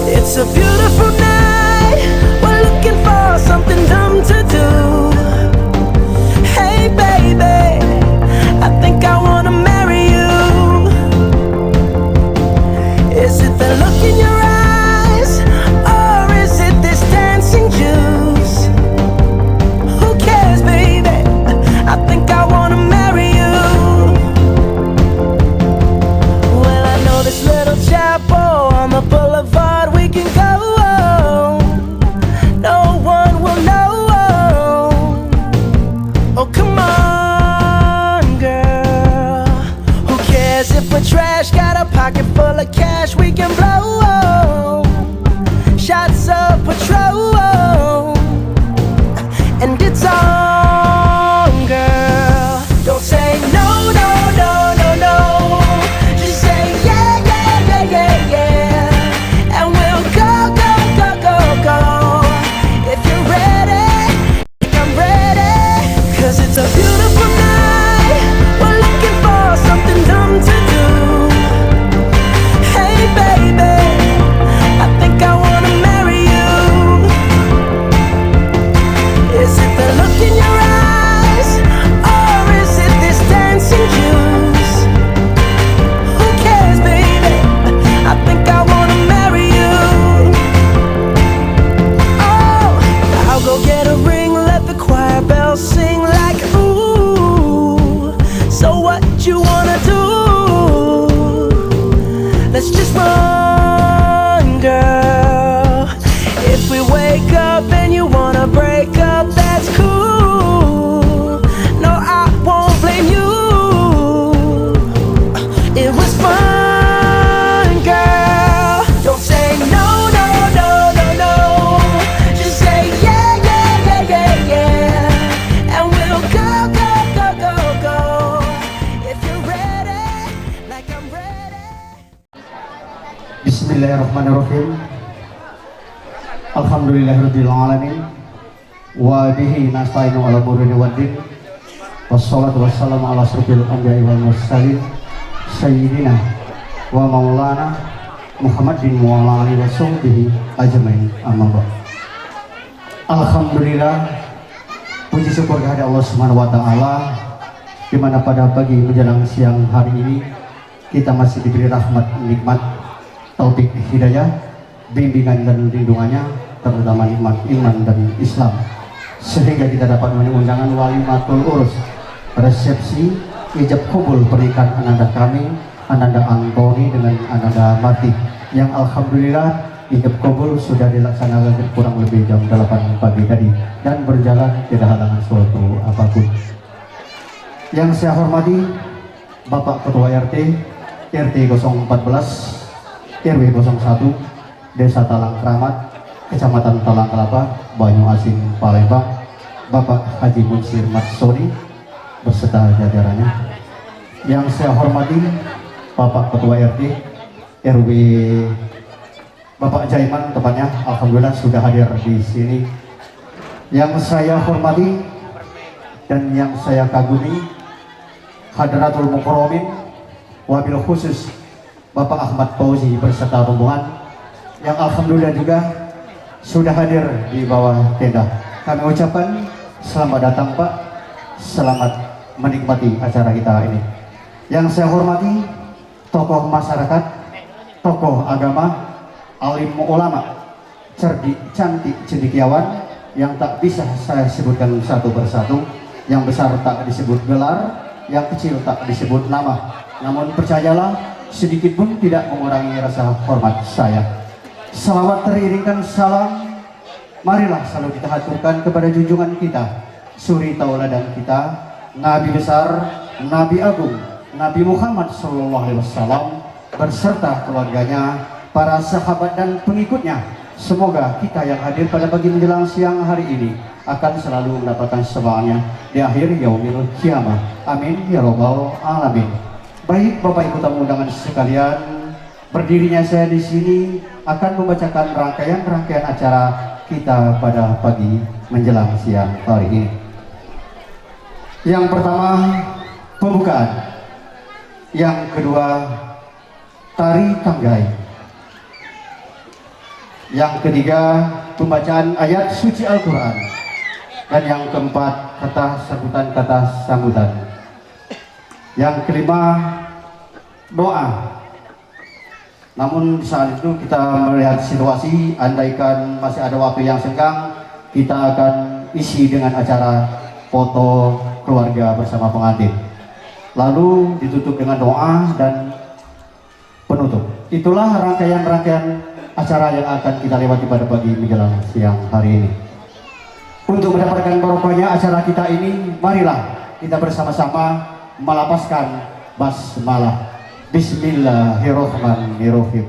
I: It's a beautiful night, we're looking for something dumb to do. Hey baby,
C: Bismillahirrahmanirrahim. Alhamdulillahirabbil alamin. Wa bihi nasta'inu ala umuri waddin. Wassalatu wassalamu ala asyrofil anbiya'i wal mursalin sayyidina wa maulana Muhammadin wa ala alihi washabbihi ajmain. Amma ba'd. Alhamdulillah, puji syukur kehadirat Allah Subhanahu wa taala, di mana pada pagi menjelang siang hari ini kita masih diberi rahmat, nikmat, taufik, hidayah, bimbingan dan lindungannya, terutama nikmat iman dan Islam, sehingga kita dapat memenuhi undangan walimatul urus, resepsi ijab kabul pernikahan ananda kami, Ananda Antoni dengan Ananda Marti, yang alhamdulillah ijab kabul sudah dilaksanakan kurang lebih jam 8 pagi tadi dan berjalan tidak halangan suatu apapun. Yang saya hormati Bapak Ketua RT 014 RW 01 Desa Talang Keramat, Kecamatan Talang Kelapa, Banyu Asin, Palembang, Bapak Haji Munsir Matsoni beserta jajarannya. Yang saya hormati Bapak Ketua RT RW Bapak Jaiman, tepatnya alhamdulillah sudah hadir di sini. Yang saya hormati dan yang saya kagumi Hadratul Mukarramin, wabil khusus Bapak Ahmad Fauzi beserta rombongan yang alhamdulillah juga sudah hadir di bawah tenda. Kami ucapkan selamat datang Pak, selamat menikmati acara kita ini. Yang saya hormati tokoh masyarakat, tokoh agama, alim ulama, cerdik, cantik, cendekiawan yang tak bisa saya sebutkan satu persatu. Yang besar tak disebut gelar, yang kecil tak disebut nama. Namun percayalah, sedikit pun tidak mengurangi rasa hormat saya. Salawat teriringkan salam, marilah selalu kita haturkan kepada junjungan kita, suri tauladan kita, Nabi besar, Nabi agung, Nabi Muhammad SAW berserta keluarganya, para sahabat dan pengikutnya. Semoga kita yang hadir pada pagi menjelang siang hari ini akan selalu mendapatkan syafaatnya di akhir yaumil kiamah. Amin ya robbal alamin. Baik Bapak Ibu tamu undangan sekalian, berdirinya saya di sini akan membacakan rangkaian acara kita pada pagi menjelang siang hari ini. Yang pertama, pembukaan. Yang kedua, tari tanggai. Yang ketiga, pembacaan ayat suci Al-Quran. Dan yang keempat, kata sambutan. Yang kelima, doa. Namun saat itu kita melihat situasi, andaikan masih ada waktu yang senggang, kita akan isi dengan acara foto keluarga bersama pengantin. Lalu ditutup dengan doa dan penutup. Itulah rangkaian acara yang akan kita lewati pada pagi menjelang siang hari ini. Untuk mendapatkan barokahnya acara kita ini, marilah kita bersama-sama melapaskan basmalah. Bismillahirrahmanirrahim.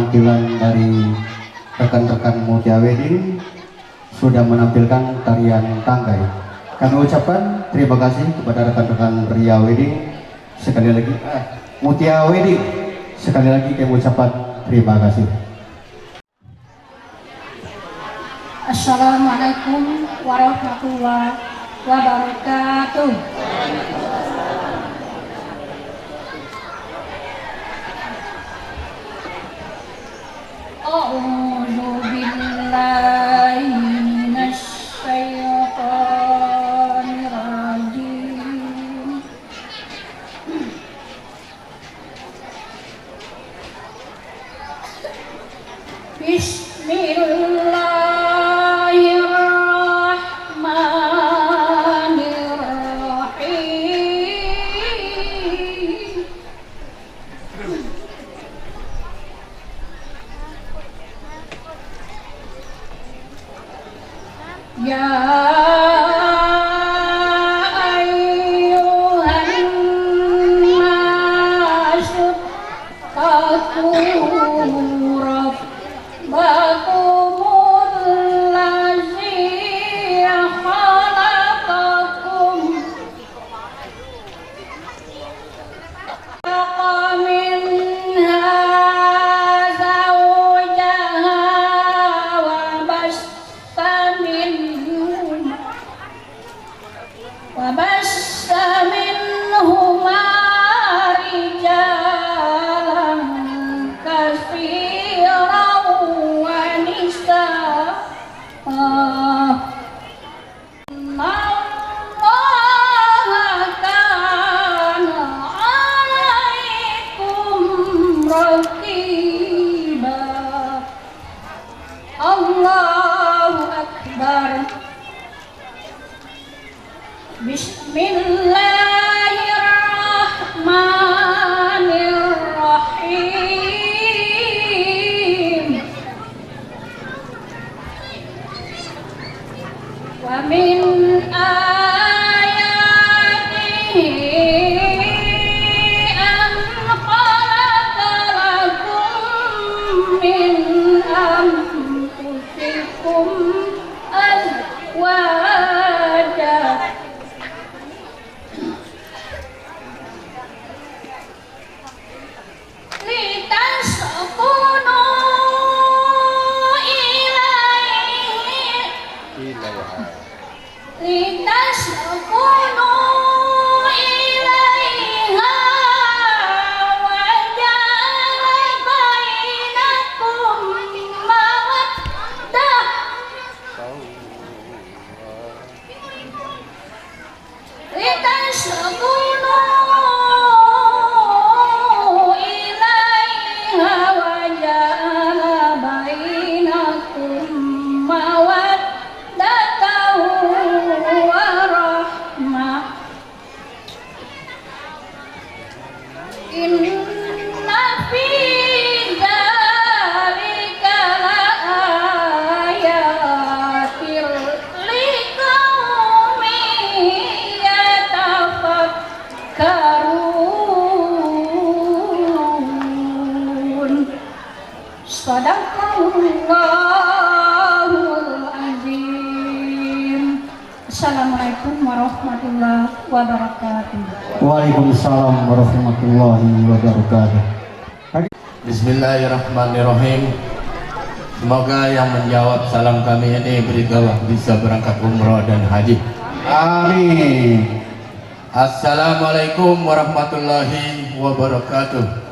D: penampilan dari rekan-rekan Mutia Wedding sudah menampilkan tarian tangkai. Kami ucapkan terima kasih kepada rekan-rekan Ria Wedding sekali lagi, Mutia Wedding sekali lagi kami ucapkan terima kasih.
A: Assalamualaikum warahmatullahi wabarakatuh. A'udzu billahi minasy syaithanir rajim. Bismillahirrahmanirrahim. Ya ayyuhan nasu taqu rabbakumul ladzi khalaqakum minha zawjaha wa bassa minhuma rijalan katsiran wa nisaa. Allaha kana 'alaikum raqiba. Allahu akbar. Bismillahirrahmanirrahim. Wa min ayatihi an khalaqa lakum min anfusikum azwajan litaskunu ilaiha wa ja'ala bainakum mawaddah. Litaskunu ilaiha wa ja'ala bainakum mawaddatan wa rahmah. Inna fi dzalika laayatin liqaumin yatafakkarun. Shadaqallahul azim. Assalamualaikum warahmatullahi wabarakatuh.
D: Waalaikumsalam warahmatullahi wabarakatuh.
E: Bismillahirrahmanirrahim. Semoga yang menjawab salam kami ini beritahu bisa berangkat umrah dan haji.
D: Amin.
E: Assalamualaikum warahmatullahi wabarakatuh.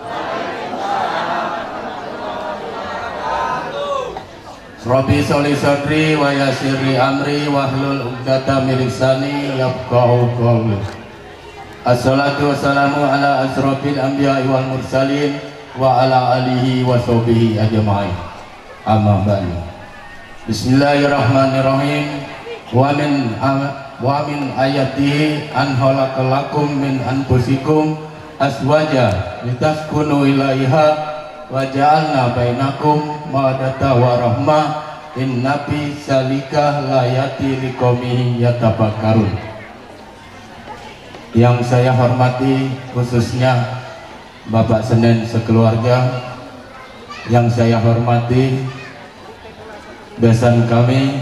E: Rabbi sholli sadri wa yassirli amri wahlul 'uqdatam min lisani yafqahu qawli. Assalatu wassalamu ala asrofil anbiya'i wal mursalin wa ala alihi wa sahbihi ajma'in. Amma ba'du. Bismillahirrahmanirrahim. Wa min ayatihi an khalaqalakum min anfusikum azwaja litaskunu ilaiha wa ja'alna bainakum mawaddata wa rahmah. Inna fi dzalika layati liqaumin yatafakkarun. Yang saya hormati khususnya Bapak Senen sekeluarga, yang saya hormati besan kami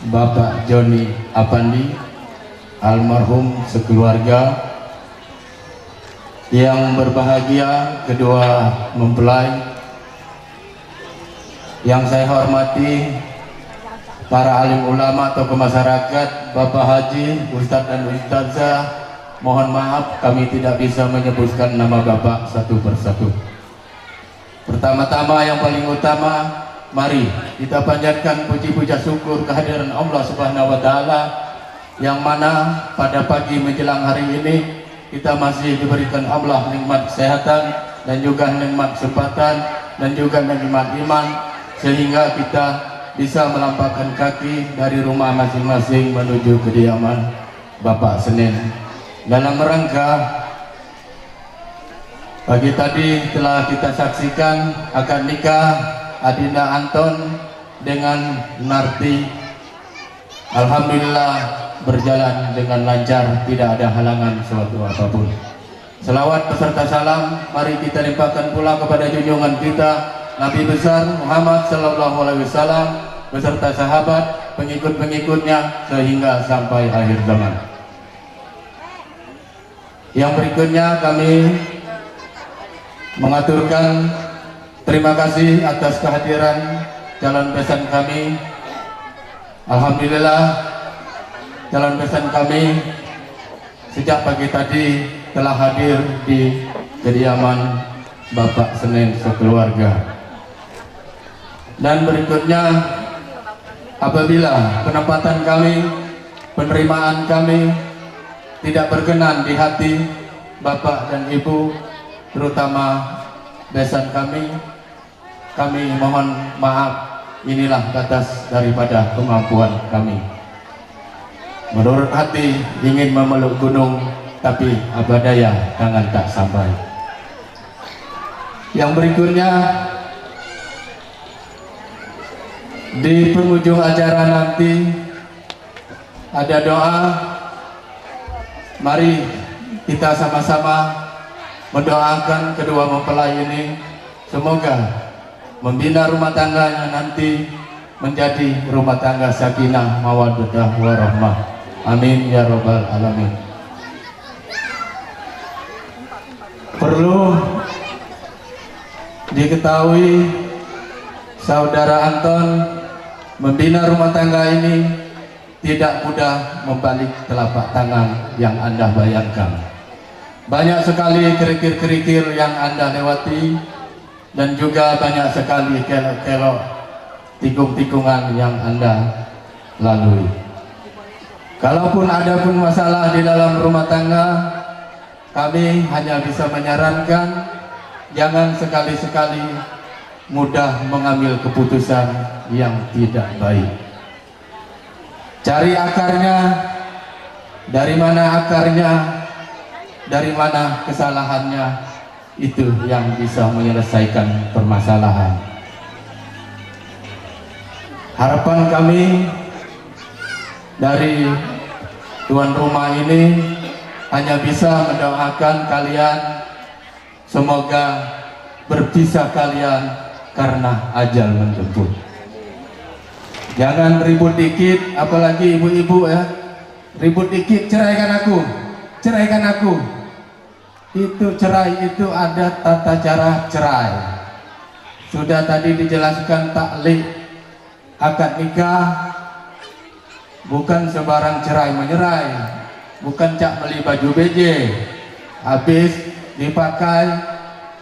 E: Bapak Joni Apandi almarhum sekeluarga, yang berbahagia kedua mempelai, yang saya hormati para alim ulama, tokoh masyarakat, Bapak Haji, Ustadz dan Ustadzah. Mohon maaf kami tidak bisa menyebutkan nama Bapak satu persatu. Pertama-tama yang paling utama, mari kita panjatkan puji-puja syukur kehadiran Allah Subhanahu wa Ta'ala, yang mana pada pagi menjelang hari ini kita masih diberikan Allah nikmat kesehatan dan juga nikmat kesempatan dan juga nikmat iman, sehingga kita bisa melampaukan kaki dari rumah masing-masing menuju kediaman Bapak Senin. Dalam rangka pagi tadi telah kita saksikan akad nikah Adinda Anton dengan Narti. Alhamdulillah berjalan dengan lancar, tidak ada halangan suatu apapun. Selawat beserta salam mari kita limpahkan pula kepada junjungan kita Nabi besar Muhammad sallallahu alaihi wasallam beserta sahabat, pengikut-pengikutnya sehingga sampai akhir zaman. Yang berikutnya kami mengaturkan terima kasih atas kehadiran calon besan kami. Alhamdulillah calon besan kami sejak pagi tadi telah hadir di kediaman Bapak Senin sekeluarga. Dan berikutnya, apabila penempatan kami, penerimaan kami tidak berkenan di hati Bapak dan Ibu, terutama besan kami mohon maaf. Inilah batas daripada kemampuan kami. Menurut hati ingin memeluk gunung, tapi apa daya tangan tak sampai. Yang berikutnya, di penghujung acara nanti ada doa. Mari kita sama-sama mendoakan kedua mempelai ini, semoga membina rumah tangganya nanti menjadi rumah tangga sakinah mawaddah warahmah. Amin ya robbal alamin. Perlu diketahui, saudara Anton membina rumah tangga ini tidak mudah membalik telapak tangan yang Anda bayangkan. Banyak sekali kerikil-kerikil yang Anda lewati, dan juga banyak sekali kelok-kelok, tikung-tikungan yang Anda lalui. Kalaupun ada pun masalah di dalam rumah tangga, kami hanya bisa menyarankan jangan sekali-sekali mudah mengambil keputusan yang tidak baik. Cari akarnya, dari mana akarnya, dari mana kesalahannya, itu yang bisa menyelesaikan permasalahan. Harapan kami dari tuan rumah ini hanya bisa mendoakan kalian semoga berpisah kalian karena ajal menjemput. Jangan ribut dikit, apalagi ibu-ibu ya, ribut dikit, ceraikan aku, ceraikan aku. Itu cerai itu ada tata cara cerai. Sudah tadi dijelaskan taklik akad nikah bukan sembarang cerai menyerai, bukan cak beli baju BJ habis dipakai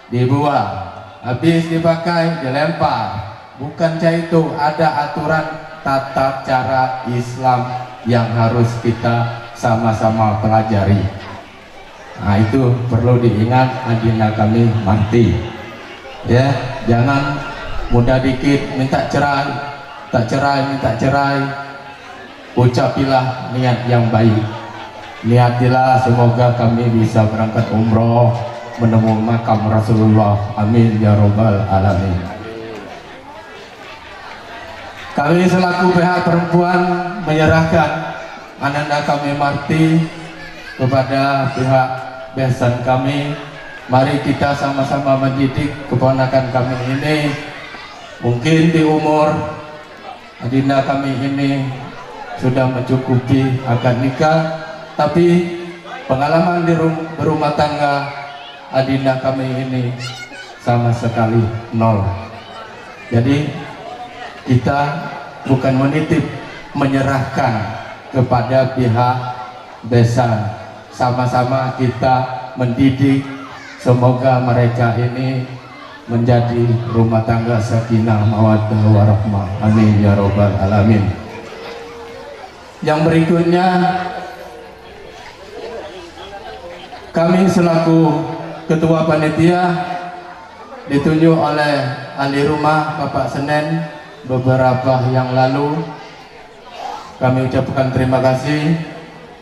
E: dibuang, habis dipakai dilempar. Bukan cak itu, ada aturan tata cara Islam yang harus kita sama-sama pelajari. Nah itu perlu diingat agenda kami Marti. Ya, jangan mudah dikit minta cerai, tak cerai, minta cerai. Ucapilah niat yang baik. Niatilah semoga kami bisa berangkat umroh menemui makam Rasulullah. Amin ya robbal alamin. Kami selaku pihak perempuan menyerahkan ananda kami Marti kepada pihak besan kami Mari kita sama-sama mendidik keponakan kami ini. Mungkin di umur adinda kami ini sudah mencukupi akad nikah, tapi pengalaman di berumah tangga adinda kami ini sama sekali nol. Jadi kita bukan menitip, menyerahkan kepada pihak besan. Sama-sama kita mendidik, semoga mereka ini menjadi rumah tangga sakinah mawaddah warahmah. Amin ya robbal alamin. Yang berikutnya, kami selaku ketua panitia ditunjuk oleh ahli rumah Bapak Senen beberapa yang lalu. Kami ucapkan terima kasih.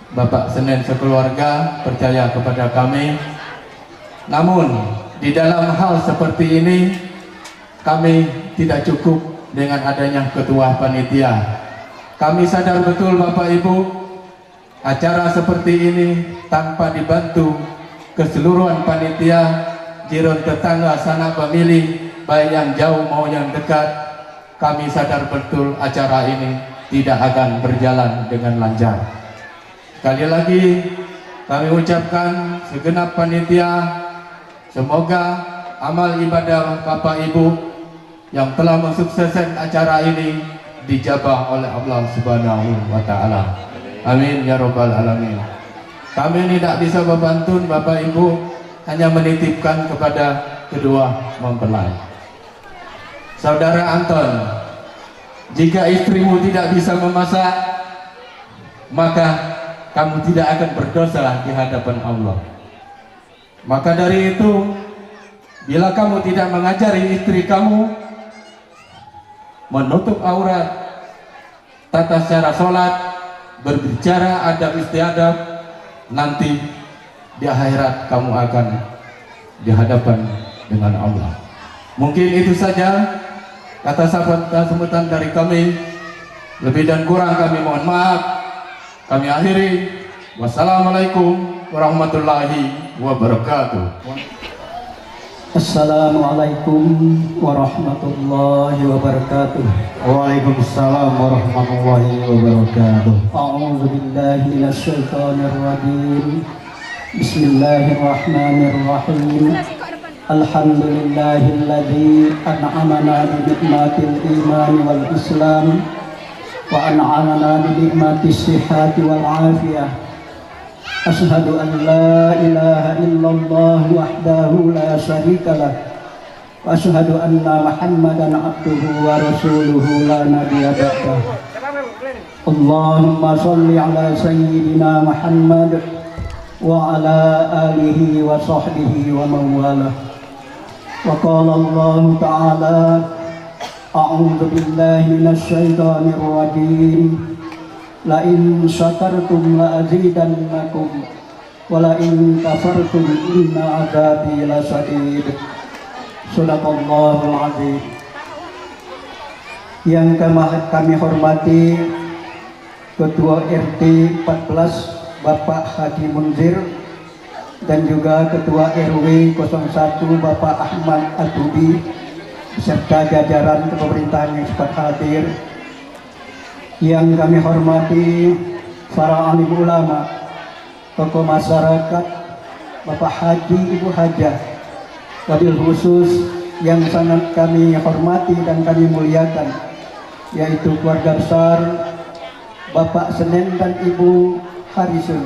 E: Bapak Senen sekeluarga percaya kepada kami. Namun di dalam hal seperti ini kami tidak cukup dengan adanya ketua panitia. Kami sadar betul Bapak Ibu, acara seperti ini tanpa dibantu keseluruhan panitia, jiran tetangga, sanak pemilih, baik yang jauh mau yang dekat, kami sadar betul acara ini tidak akan berjalan dengan lancar. Sekali lagi kami ucapkan segenap panitia, semoga amal ibadah Bapak Ibu yang telah mensukseskan acara ini dijabah oleh Allah Subhanahu wa Ta'ala. Amin ya robbal alamin. Kami tidak bisa membantu Bapak Ibu, hanya menitipkan kepada kedua mempelai. Saudara Anton, jika istrimu tidak bisa memasak, maka kamu tidak akan berdosa di hadapan Allah. Maka dari itu, bila kamu tidak mengajari istri kamu menutup aurat, tata cara sholat, berbicara adab istiadab, nanti di akhirat kamu akan dihadapan dengan Allah. Mungkin itu saja kata sahabat dan sebutan dari kami. Lebih dan kurang kami mohon maaf. Kami akhiri. Wassalamualaikum warahmatullahi wabarakatuh.
D: Assalamualaikum warahmatullahi wabarakatuh.
H: Waalaikumsalam warahmatullahi wabarakatuh.
D: A'udzu billahi minasyaitonir rajim. Bismillahirrahmanirrahim. Alhamdulillahilladzi an'amana bi nikmatil iman wal islam wa an'amana bi nikmatis sihhati wal afiyah. Asyhadu an la ilaha illallah wahdahu la syarikalah wa asyhadu anna Muhammadan abduhu wa rasuluhu la nabiyya ba'dah. Allahumma shalli ala sayyidina Muhammad wa ala alihi wa sahbihi wa mawalah. Wa qala Allah ta'ala a'udzu billahi minasy syaithanir rajim. La in syakartum la azidannakum wa la in kafartum inna adzabi lasyadid. Shadaqallahul azim. Yang kami hormati Ketua RT 14 Bapak Haji Munzir dan juga Ketua RW 01 Bapak Ahmad Atubi serta jajaran pemerintahan yang sempat hadir. Yang kami hormati para alim ulama, tokoh masyarakat, Bapak Haji, Ibu Hajah, wabil khusus yang sangat kami hormati dan kami muliakan, yaitu keluarga besar Bapak Senen dan Ibu Harisun,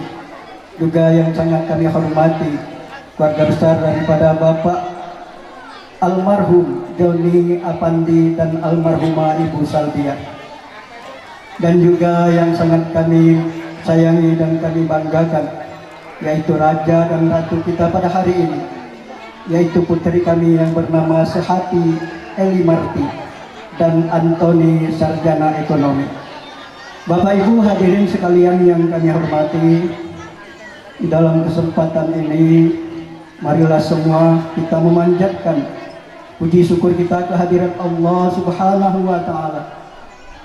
D: juga yang sangat kami hormati keluarga besar daripada Bapak almarhum Joni Apandi dan almarhumah Ibu Salbiah. Dan juga yang sangat kami sayangi dan kami banggakan, yaitu Raja dan Ratu kita pada hari ini, yaitu putri kami yang bernama Sehati Eli Marti dan Antoni Sarjana Ekonomi. Bapak Ibu hadirin sekalian yang kami hormati, dalam kesempatan ini marilah semua kita memanjatkan puji syukur kita kehadirat Allah Subhanahu wa Ta'ala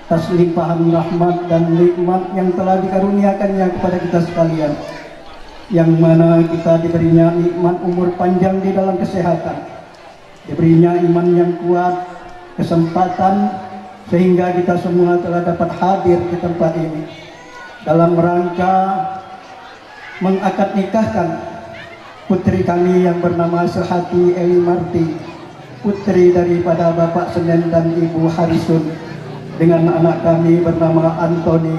D: atas limpahan rahmat dan nikmat yang telah dikaruniakannya kepada kita sekalian. yang mana kita diberinya nikmat umur panjang di dalam kesehatan, diberinya iman yang kuat, kesempatan sehingga kita semua telah dapat hadir di tempat ini dalam rangka mengakad nikahkan putri kami yang bernama Sehati Eli Marti, putri daripada Bapak Senen dan Ibu Harisun, dengan anak kami bernama Antoni,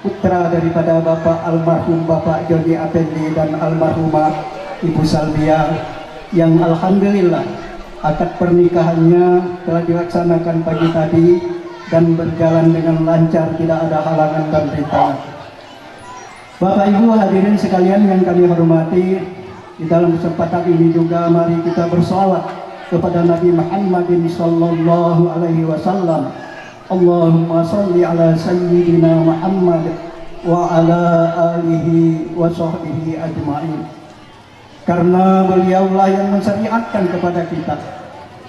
D: putra daripada Bapak almarhum Bapak Joni Apendi dan almarhumah Ibu Salbia, yang alhamdulillah akad pernikahannya telah dilaksanakan pagi tadi dan berjalan dengan lancar, tidak ada halangan dan rintangan. Bapak Ibu hadirin sekalian yang kami hormati, di dalam kesempatan ini juga mari kita bersolawat kepada Nabi Muhammad sallallahu alaihi wasallam. Allahumma salli ala sayyidina Muhammad wa ala alihi wa sahbihi ajma'in. Karena beliaulah yang mensyariatkan kepada kita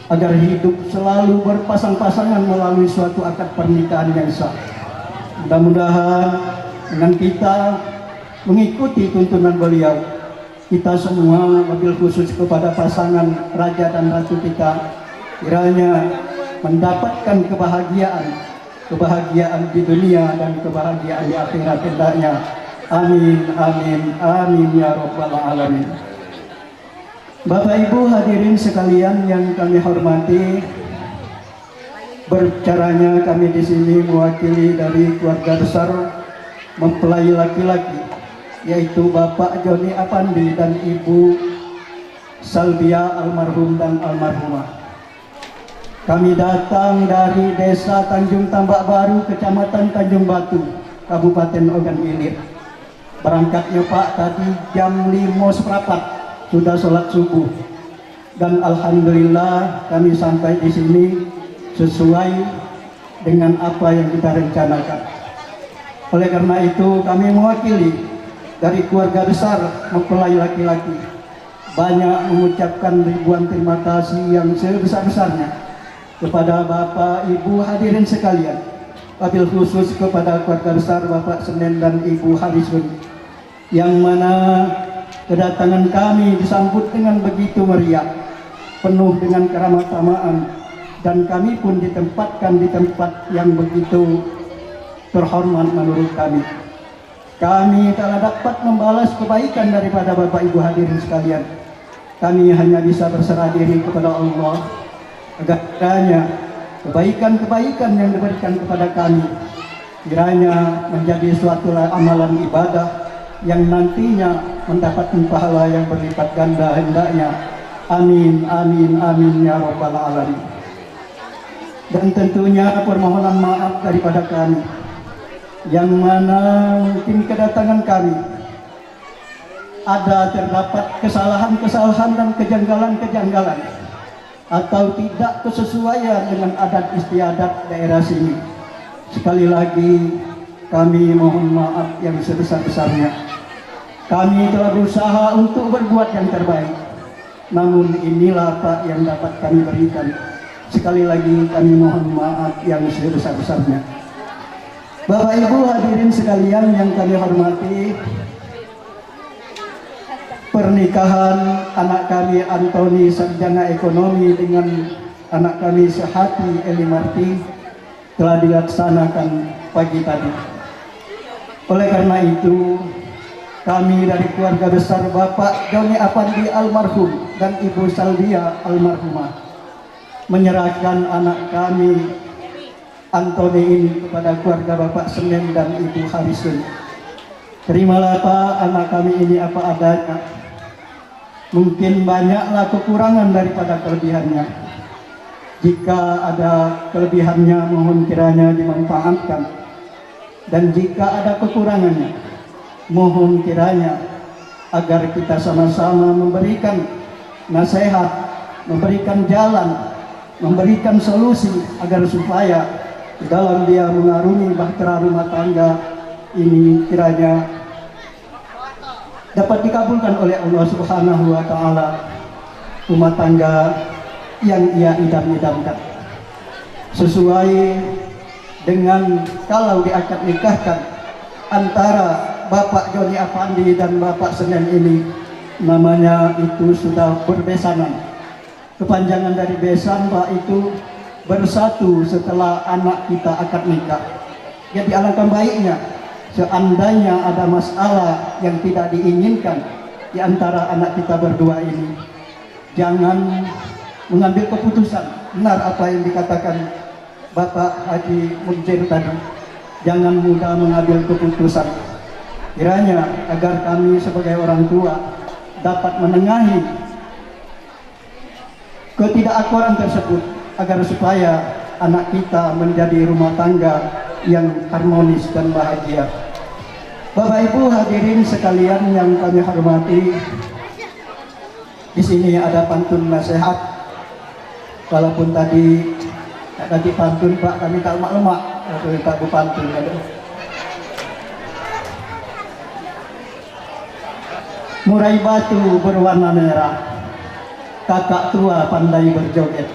D: agar hidup selalu berpasang-pasangan melalui suatu akad pernikahan yang sah. Mudah-mudahan dengan kita mengikuti tuntunan beliau, kita semua wabil khusus kepada pasangan raja dan ratu kita, kiranya mendapatkan kebahagiaan di dunia dan kebahagiaan di akhirat hendaknya. Amin, amin, amin ya rabbal alamin. Bapak Ibu hadirin sekalian yang kami hormati, berbicaranya kami di sini mewakili dari keluarga besar mempelai laki-laki, yaitu Bapak Joni Apandi dan Ibu Salbia almarhum dan almarhumah. Kami datang dari Desa Tanjung Tambak Baru, Kecamatan Tanjung Batu, Kabupaten Ogan Ilir. Berangkatnya Pak tadi jam 5.15 sudah sholat subuh, dan alhamdulillah kami sampai di sini sesuai dengan apa yang kita rencanakan. Oleh karena itu kami mewakili dari keluarga besar mempelai laki-laki banyak mengucapkan ribuan terima kasih yang sebesar-besarnya kepada Bapak Ibu hadirin sekalian, wabil khusus kepada keluarga besar Bapak Senen dan Ibu Harisun, yang mana kedatangan kami disambut dengan begitu meriah, penuh dengan keramah-tamahan, dan kami pun ditempatkan di tempat yang begitu terhormat menurut kami. Kami telah dapat membalas kebaikan daripada Bapak Ibu hadirin sekalian. Kami hanya bisa berserah diri kepada Allah agar kiranya kebaikan-kebaikan yang diberikan kepada kami kiranya menjadi suatu amalan ibadah yang nantinya mendapatkan pahala yang berlipat ganda hendaknya. Amin, amin, amin ya rabbal alamin. Dan tentunya permohonan maaf daripada kami, yang mana mungkin kedatangan kami terdapat kesalahan-kesalahan dan kejanggalan-kejanggalan atau tidak kesesuaian dengan adat istiadat daerah sini. Sekali lagi kami mohon maaf yang sebesar-besarnya. Kami telah berusaha untuk berbuat yang terbaik, namun inilah Pak yang dapat kami berikan. Sekali lagi kami mohon maaf yang sebesar-besarnya. Bapak Ibu hadirin sekalian yang kami hormati, pernikahan anak kami Antoni sarjana ekonomi dengan anak kami Sehati Eli Marti telah dilaksanakan pagi tadi. Oleh karena itu, kami dari keluarga besar Bapak Joni Apandi almarhum dan Ibu Salbia almarhumah menyerahkan anak kami Antoni ini kepada keluarga Bapak Senen dan Ibu Harisun. Terimalah Pak anak kami ini apa adanya. Mungkin banyaklah kekurangan daripada kelebihannya. Jika ada kelebihannya mohon kiranya dimanfaatkan, dan jika ada kekurangannya mohon kiranya agar kita sama-sama memberikan nasihat, memberikan jalan, memberikan solusi agar supaya dalam dia mengarungi bahtera rumah tangga ini kiranya dapat dikabulkan oleh Allah Subhanahu wa taala, rumah tangga yang ia idam-idamkan sesuai dengan kalau diakad nikahkan antara Bapak Joni Afandi dan Bapak Senen ini namanya itu sudah berbesanan. Kepanjangan dari besan Pak itu bersatu setelah anak kita akad nikah. Jadi alangkah baiknya seandainya ada masalah yang tidak diinginkan di antara anak kita berdua ini, jangan mengambil keputusan. Benar apa yang dikatakan Bapak Haji Mujir tadi, jangan mudah mengambil keputusan. Kiranya agar kami sebagai orang tua dapat menengahi ketidakakuran tersebut, agar supaya anak kita menjadi rumah tangga yang harmonis dan bahagia. Bapak Ibu hadirin sekalian yang kami hormati, di sini ada pantun nasihat. Walaupun tadi pantun Pak, kami tak lemak atau tak berpantun. Murai batu berwarna merah, kakak tua pandai berjoget.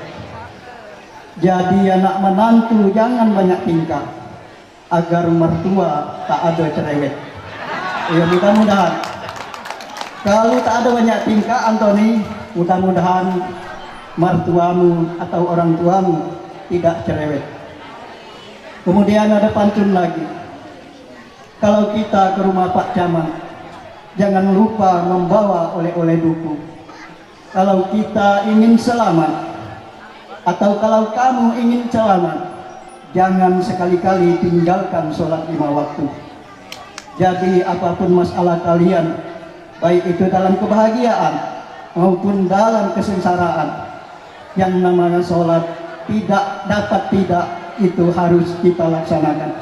D: Jadi anak menantu jangan banyak tingkah, agar mertua tak ada cerewet. Ya mudah-mudahan. Kalau tak ada banyak tingkah Antoni, mudah-mudahan mertuamu atau orang tuamu tidak cerewet. Kemudian ada pantun lagi. Kalau kita ke rumah Pak Camat, jangan lupa membawa oleh-oleh duku. Kalau kita ingin selamat, atau kalau kamu ingin selamat, jangan sekali-kali tinggalkan sholat 5 waktu. Jadi apapun masalah kalian, baik itu dalam kebahagiaan maupun dalam kesengsaraan, yang namanya sholat tidak itu harus kita laksanakan.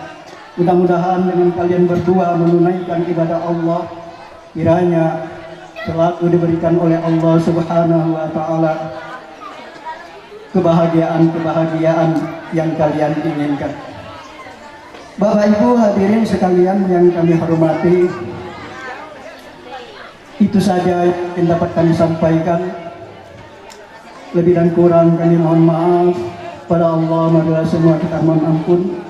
D: Mudah-mudahan dengan kalian berdua menunaikan ibadah Allah, kiranya selalu diberikan oleh Allah Subhanahu wa Ta'ala kebahagiaan yang kalian inginkan. Bapak Ibu hadirin sekalian yang kami hormati, itu saja yang dapat kami sampaikan. Lebih dan kurang kami mohon maaf. Pada Allah Maha semua kita mohon ampun.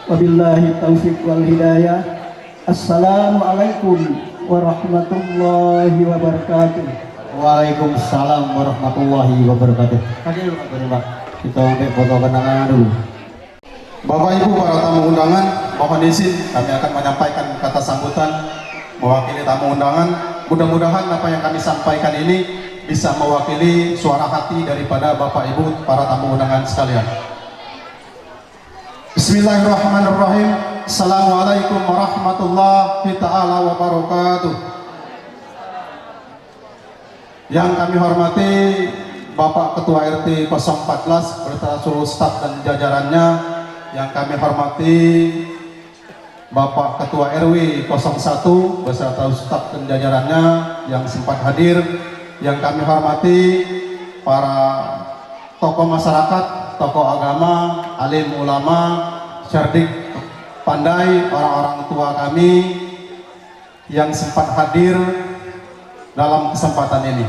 D: Wabillahi taufiq wal hidayah. Assalamualaikum warahmatullahi wabarakatuh.
H: Waalaikumsalam warahmatullahi wabarakatuh. Hadir Pak, kita ambil foto kenangan dulu.
J: Bapak Ibu para tamu undangan, mohon izin kami akan menyampaikan kata sambutan mewakili tamu undangan. Mudah-mudahan apa yang kami sampaikan ini bisa mewakili suara hati daripada Bapak Ibu para tamu undangan sekalian. Bismillahirrahmanirrahim. Assalamualaikum warahmatullahi ta'ala wabarakatuh. Yang kami hormati Bapak Ketua RT 014 beserta seluruh staf dan jajarannya, yang kami hormati Bapak Ketua RW 01 beserta staf dan jajarannya yang sempat hadir, yang kami hormati para tokoh masyarakat, tokoh agama, alim ulama, cerdik pandai, orang-orang tua kami yang sempat hadir dalam kesempatan ini.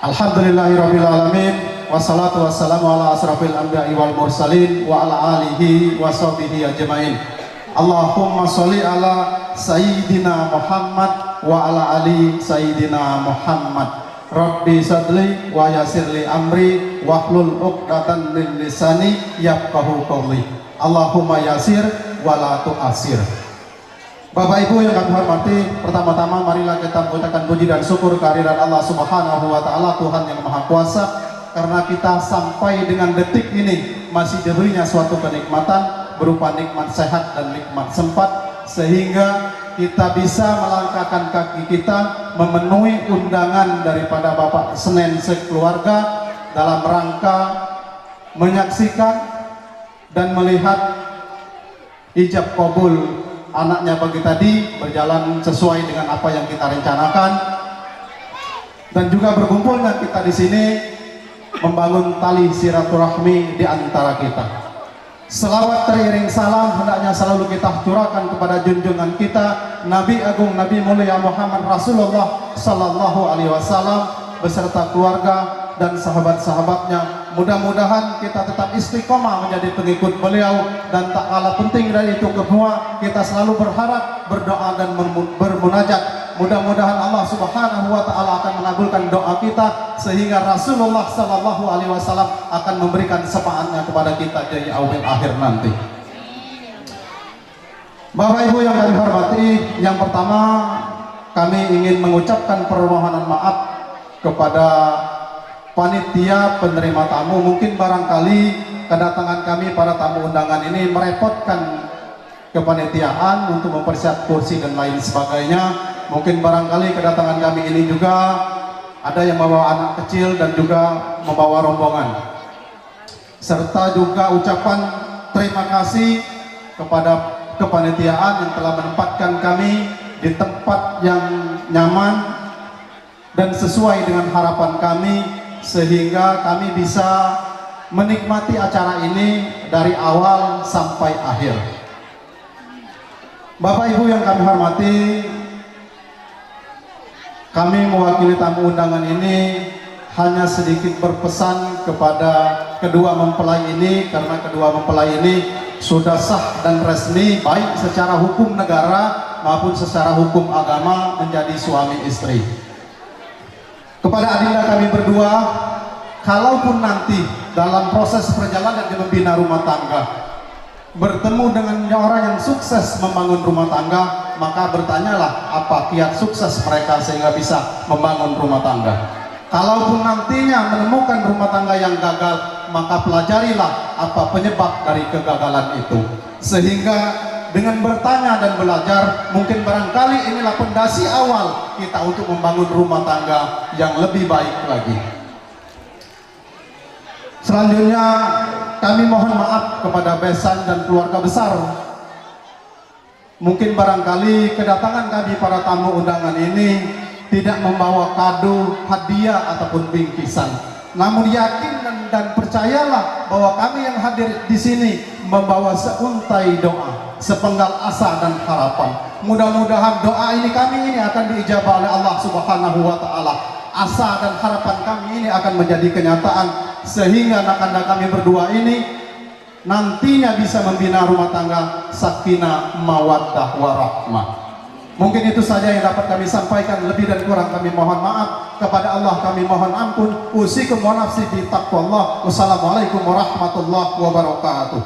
J: Alhamdulillahirrabbilalamin. Wassalatu wassalamu ala asrafil anbiya'i wal mursalin wa ala alihi wa sahbihi ajmain. Allahumma sholli ala sayyidina Muhammad wa ala ali sayyidina Muhammad. Rabbi sadli wa yasirli amri wahlul uqdatan min lisani yafqahu qawli. Allahumma yasir wa la tu'asir. Bapak Ibu yang kami hormati, pertama-tama marilah kita mengucapkan puji dan syukur kehadirat Allah Subhanahu wa Ta'ala, Tuhan yang Maha Kuasa, karena kita sampai dengan detik ini masih diberinya suatu kenikmatan berupa nikmat sehat dan nikmat sempat, sehingga kita bisa melangkahkan kaki kita memenuhi undangan daripada Bapak Senen sekeluarga dalam rangka menyaksikan dan melihat ijab kabul anaknya pagi tadi berjalan sesuai dengan apa yang kita rencanakan, dan juga berkumpulnya kita di sini membangun tali silaturahmi di antara kita. Selawat teriring salam hendaknya selalu kita curahkan kepada junjungan kita Nabi Agung Nabi Mulia Muhammad Rasulullah Sallallahu Alaihi Wasallam beserta keluarga dan sahabat-sahabatnya mudah-mudahan kita tetap istiqomah menjadi pengikut beliau, dan tak kalah penting dari itu semua, kita selalu berharap, berdoa dan bermunajat. Mudah-mudahan Allah Subhanahu wa taala akan mengabulkan doa kita, sehingga Rasulullah sallallahu alaihi wasallam akan memberikan syafaatnya kepada kita di yaumil akhir nanti. Bapak Ibu yang kami hormati, yang pertama kami ingin mengucapkan permohonan maaf kepada panitia penerima tamu. Mungkin barangkali kedatangan kami para tamu undangan ini merepotkan kepanitiaan untuk mempersiapkan kursi dan lain sebagainya. Mungkin barangkali kedatangan kami ini juga ada yang membawa anak kecil dan juga membawa rombongan, serta juga ucapan terima kasih kepada kepanitiaan yang telah menempatkan kami di tempat yang nyaman dan sesuai dengan harapan kami, sehingga kami bisa menikmati acara ini dari awal sampai akhir. Bapak Ibu yang kami hormati, kami mewakili tamu undangan ini hanya sedikit berpesan kepada kedua mempelai ini, karena kedua mempelai ini sudah sah dan resmi baik secara hukum negara maupun secara hukum agama menjadi suami istri. Kepada adinda kami berdua, kalaupun nanti dalam proses perjalanan di membina rumah tangga bertemu dengan orang yang sukses membangun rumah tangga, maka bertanyalah apa kiat sukses mereka sehingga bisa membangun rumah tangga. Kalaupun nantinya menemukan rumah tangga yang gagal, maka pelajarilah apa penyebab dari kegagalan itu, sehingga dengan bertanya dan belajar, mungkin barangkali inilah pondasi awal kita untuk membangun rumah tangga yang lebih baik lagi. Selanjutnya kami mohon maaf kepada besan dan keluarga besar. Mungkin barangkali kedatangan kami para tamu undangan ini tidak membawa kado, hadiah ataupun bingkisan. Namun yakin dan percayalah bahwa kami yang hadir di sini membawa seuntai doa, sepenggal asa dan harapan. Mudah-mudahan doa kami ini akan diijabah oleh Allah Subhanahu wa taala. Asa dan harapan kami ini akan menjadi kenyataan, sehingga anak-anak kami berdua ini nantinya bisa membina rumah tangga sakinah, mawaddah, warahmah. Mungkin itu saja yang dapat kami sampaikan. Lebih dan kurang kami mohon maaf. Kepada Allah kami mohon ampun. Usikum wa nafsi bi taqwallah. Wassalamualaikum warahmatullahi wabarakatuh.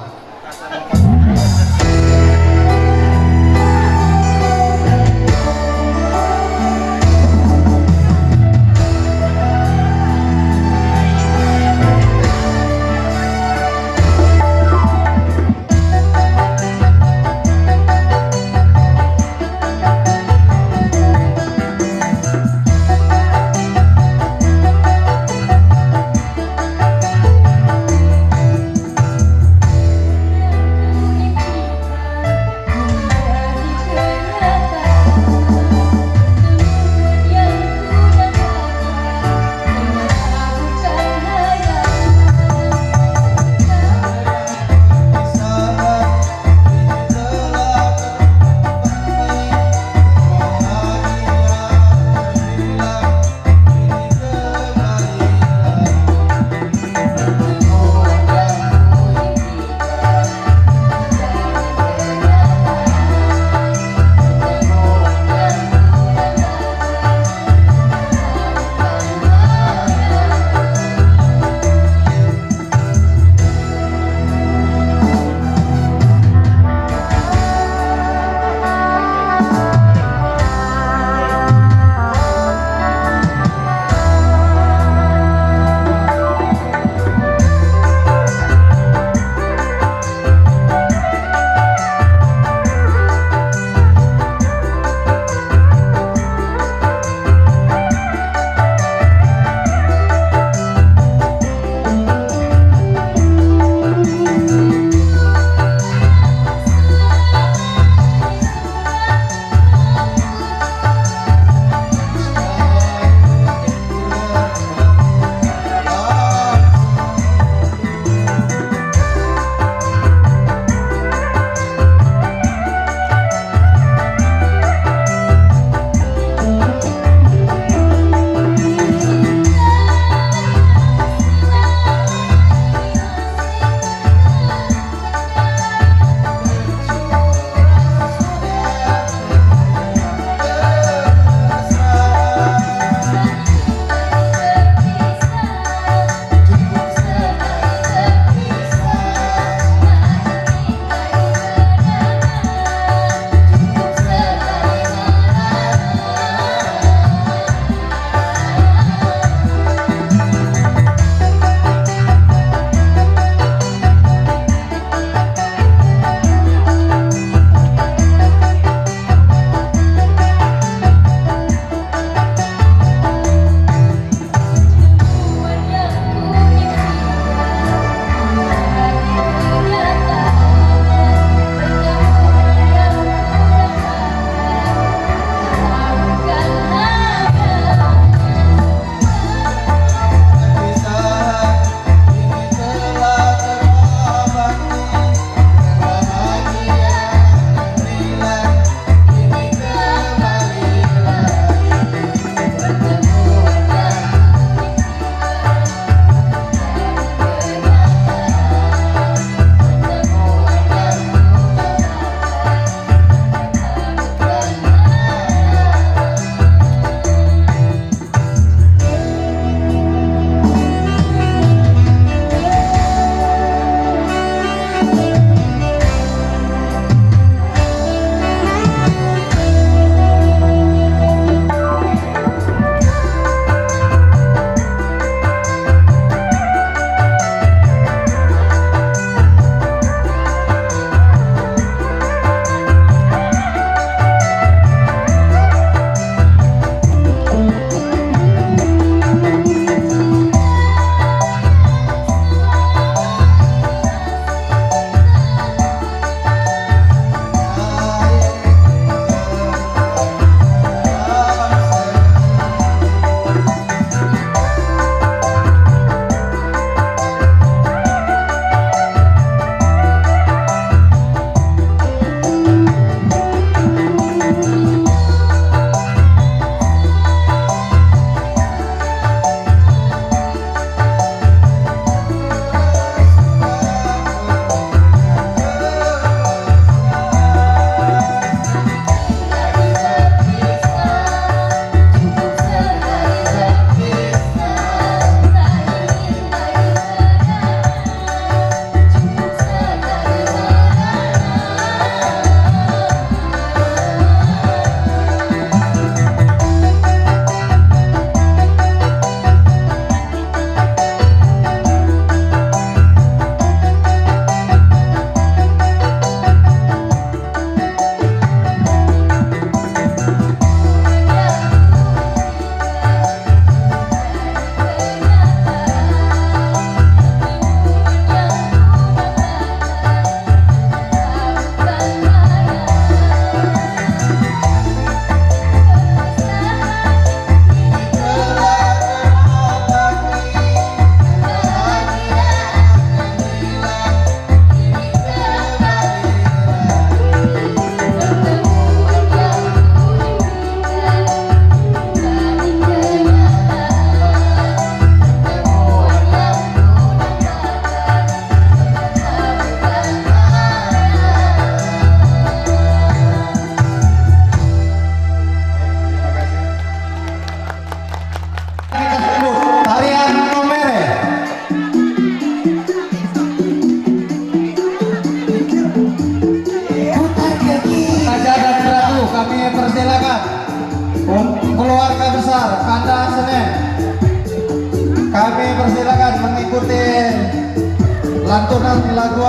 J: lantunan lagu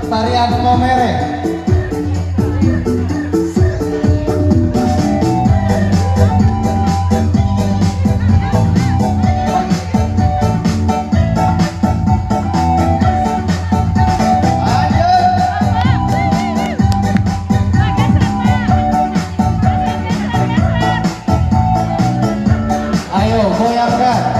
J: tarian Momere. Ayo goyangkan.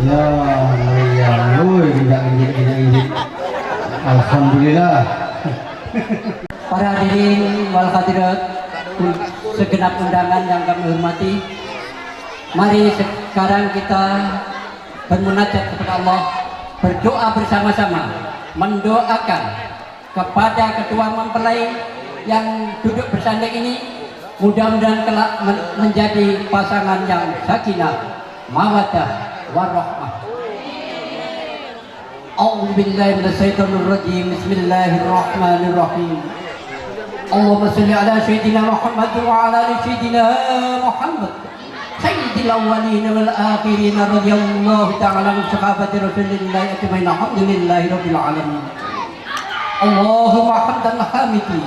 J: Ya, ya, ini. Alhamdulillah.
D: Para hadirin wal hadirat, segenap undangan yang kami hormati, Mari sekarang kita bermunajat kepada Allah, berdoa bersama-sama, mendoakan kepada kedua mempelai yang duduk bersanding ini, mudah-mudahan kelak menjadi pasangan yang sakinah, mawaddah, warahmah. A'udzu billahi minasyaitonir rajim. Bismillahirrahmanirrahim. Allahumma shalli ala sayyidina Muhammad wa ala ali sayyidina Muhammad. Sayyidil awwalin wal akhirin radhiyallahu ta'ala an sahabati Rasulillah ajmain. Alhamdulillahi rabbil alamin. Allahumma hamdan hamidi,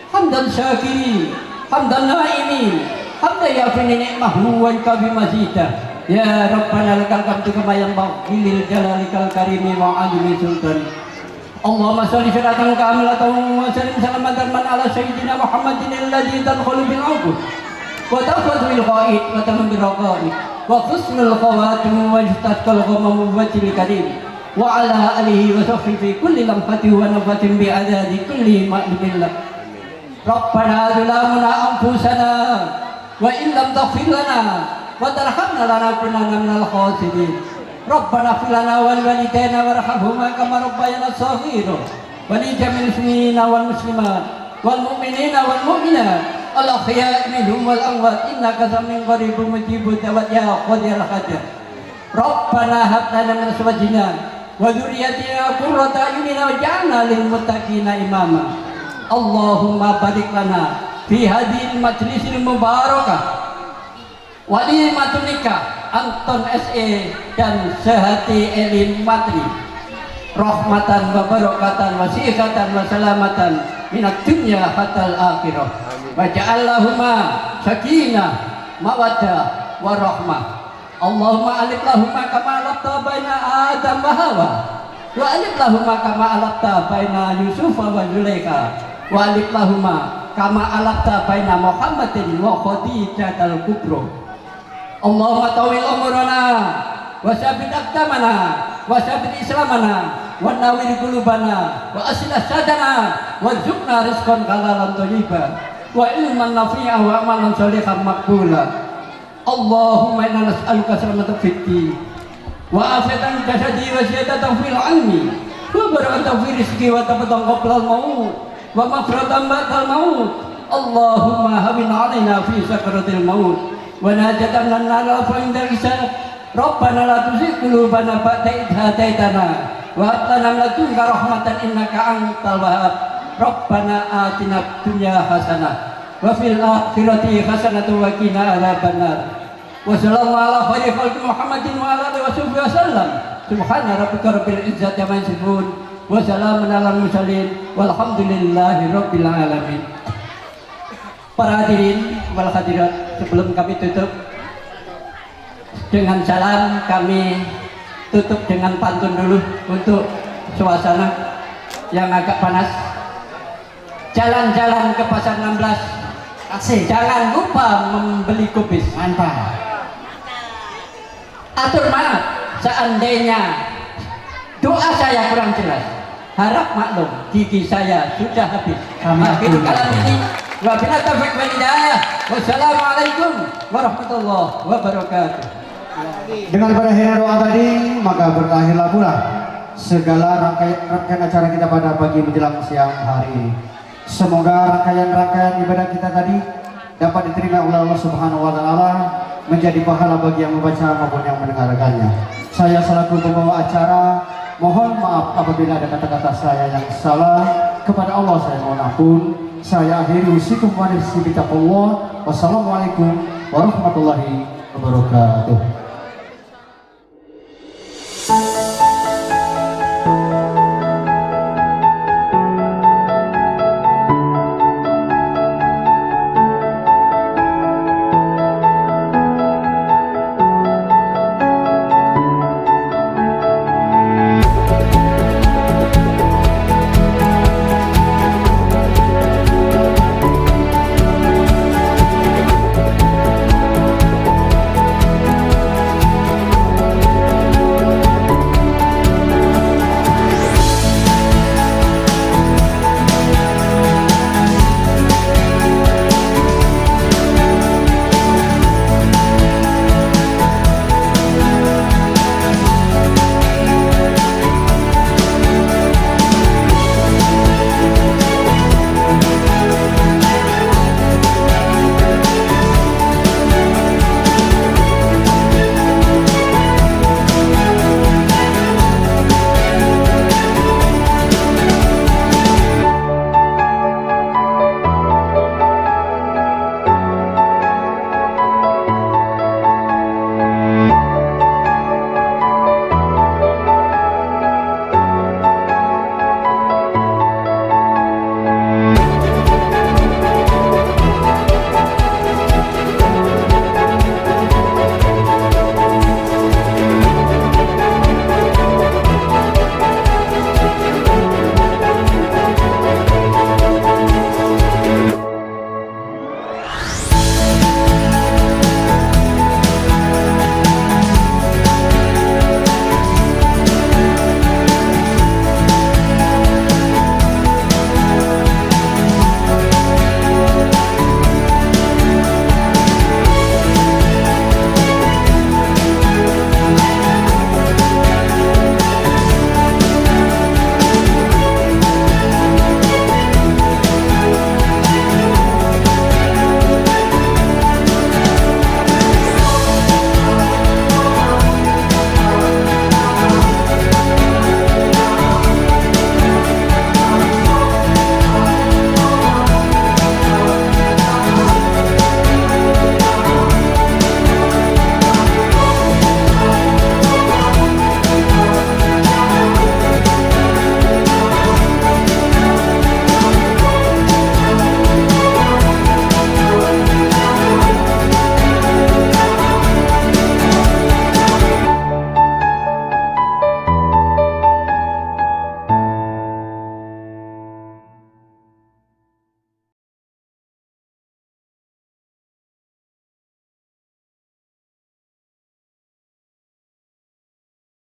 D: hamdan syakirin, hamdan naimin, hamdan yafini ni'mahu wa kabi mazidah. Ya Rabbana lakal hamdu kama yanbaghi lil jalalikal karimi wa azimi sultan. Allahumma shalli salatan kamilatan wa sallim salamatan man ala sayyidina Muhammadin alladhi tadkhulu bil awqud wa tafadu bil ghaid wa tamam bil raqaib wa husnul khawatim wa istasqal ghamam wajhil karim wa ala alihi wa sahbihi fi kulli lamhatin wa nafatin bi adadi kulli ma'lumin. Rabbana zalamna anfusana wa in lam taghfir lana wa tarhamna lanakunanna minal khasirin. Rabbana ighfir lana wa liwalidayna warhamhuma kama rabbayana shaghira wa li jamil muslimina wal muslimat wal mu'minina wal mu'minat al ahya'i minhum wal amwat innaka sami'un qaribun mujibud da'wat ya qadir hajat. Rabbana hab lana min azwajina wa dhurriyyatina qurrata a'yunin waj'alna lil muttaqina imama. Allahumma barik lana fi hadhil majlisil mubarakah walimatun nikah Anton SE dan sehati Elin Matri, rahmatan wa barakatan wa si'atan wa salamatan minat dunya hatal akhirah wa ja'allahuma sakinah mawaddah wa rahmah. Allahumma alif lahuma kama alafta baina Adam wa Hawa wa alif lahuma kama alafta baina Yusuf wa Zulaikha wa alif lahuma kama alafta baina Muhammadin wa Khadijah al-Kubra. Allahumma tawil umurana wa sabit aqdamana wa sabit islamana wa nawir qulubana wa aslah sadana wa zukna rizqan halalan thayyiban wa ilman nafi'an wa amalan shalihan maqbula. Allahumma inna nas'aluka salamatan fid din wa afiyatan jasadi wa ziyadatan fil ilmi wa barakatan fi rizqi wa tabatan qabla al-maut wa maghfiratan ba'da al-maut. Allahumma hawin 'alaina fi sakaratil maut wa najatan lana la fa'inda hisab. Rabbana la tuzigh qulubana ba'da idh hadaitana wa hab lana min ladunka rahmatan innaka antal wahhab. Rabbana atina fid dunya hasanah wa fil akhirati hasanah wa qina adzabannar. Wa sallallahu ala khairi khalqi Muhammadin wa ala alihi wa sallam. Subhana rabbika rabbil izzati amma yasifun wa salamun alal mursalin walhamdulillahi rabbil alamin. Para hadirin wal hadirat, sebelum kami tutup dengan salam, kami tutup dengan pantun dulu untuk suasana yang agak panas. Jalan-jalan ke pasar 16, asik. Jangan lupa membeli kubis. Mantap. Atur maaf seandainya doa saya kurang jelas, harap maklum gigi saya sudah habis. Akhir kalam ini wabillahi taufiq wal hidayah. Wassalamualaikum warahmatullahi wabarakatuh.
C: Dengan pada akhir doa tadi, maka berakhirlah pula segala rangkaian acara kita pada pagi menjelang siang hari ini. Semoga rangkaian ibadah kita tadi dapat diterima oleh Allah Subhanahu wa taala, menjadi pahala bagi yang membaca maupun yang mendengarkannya. Saya selaku pembawa acara mohon maaf apabila ada kata-kata saya yang salah. Kepada Allah saya mohon ampun. Saya akhiri usikum wa nafsi bitaqullah. Wassalamualaikum warahmatullahi wabarakatuh.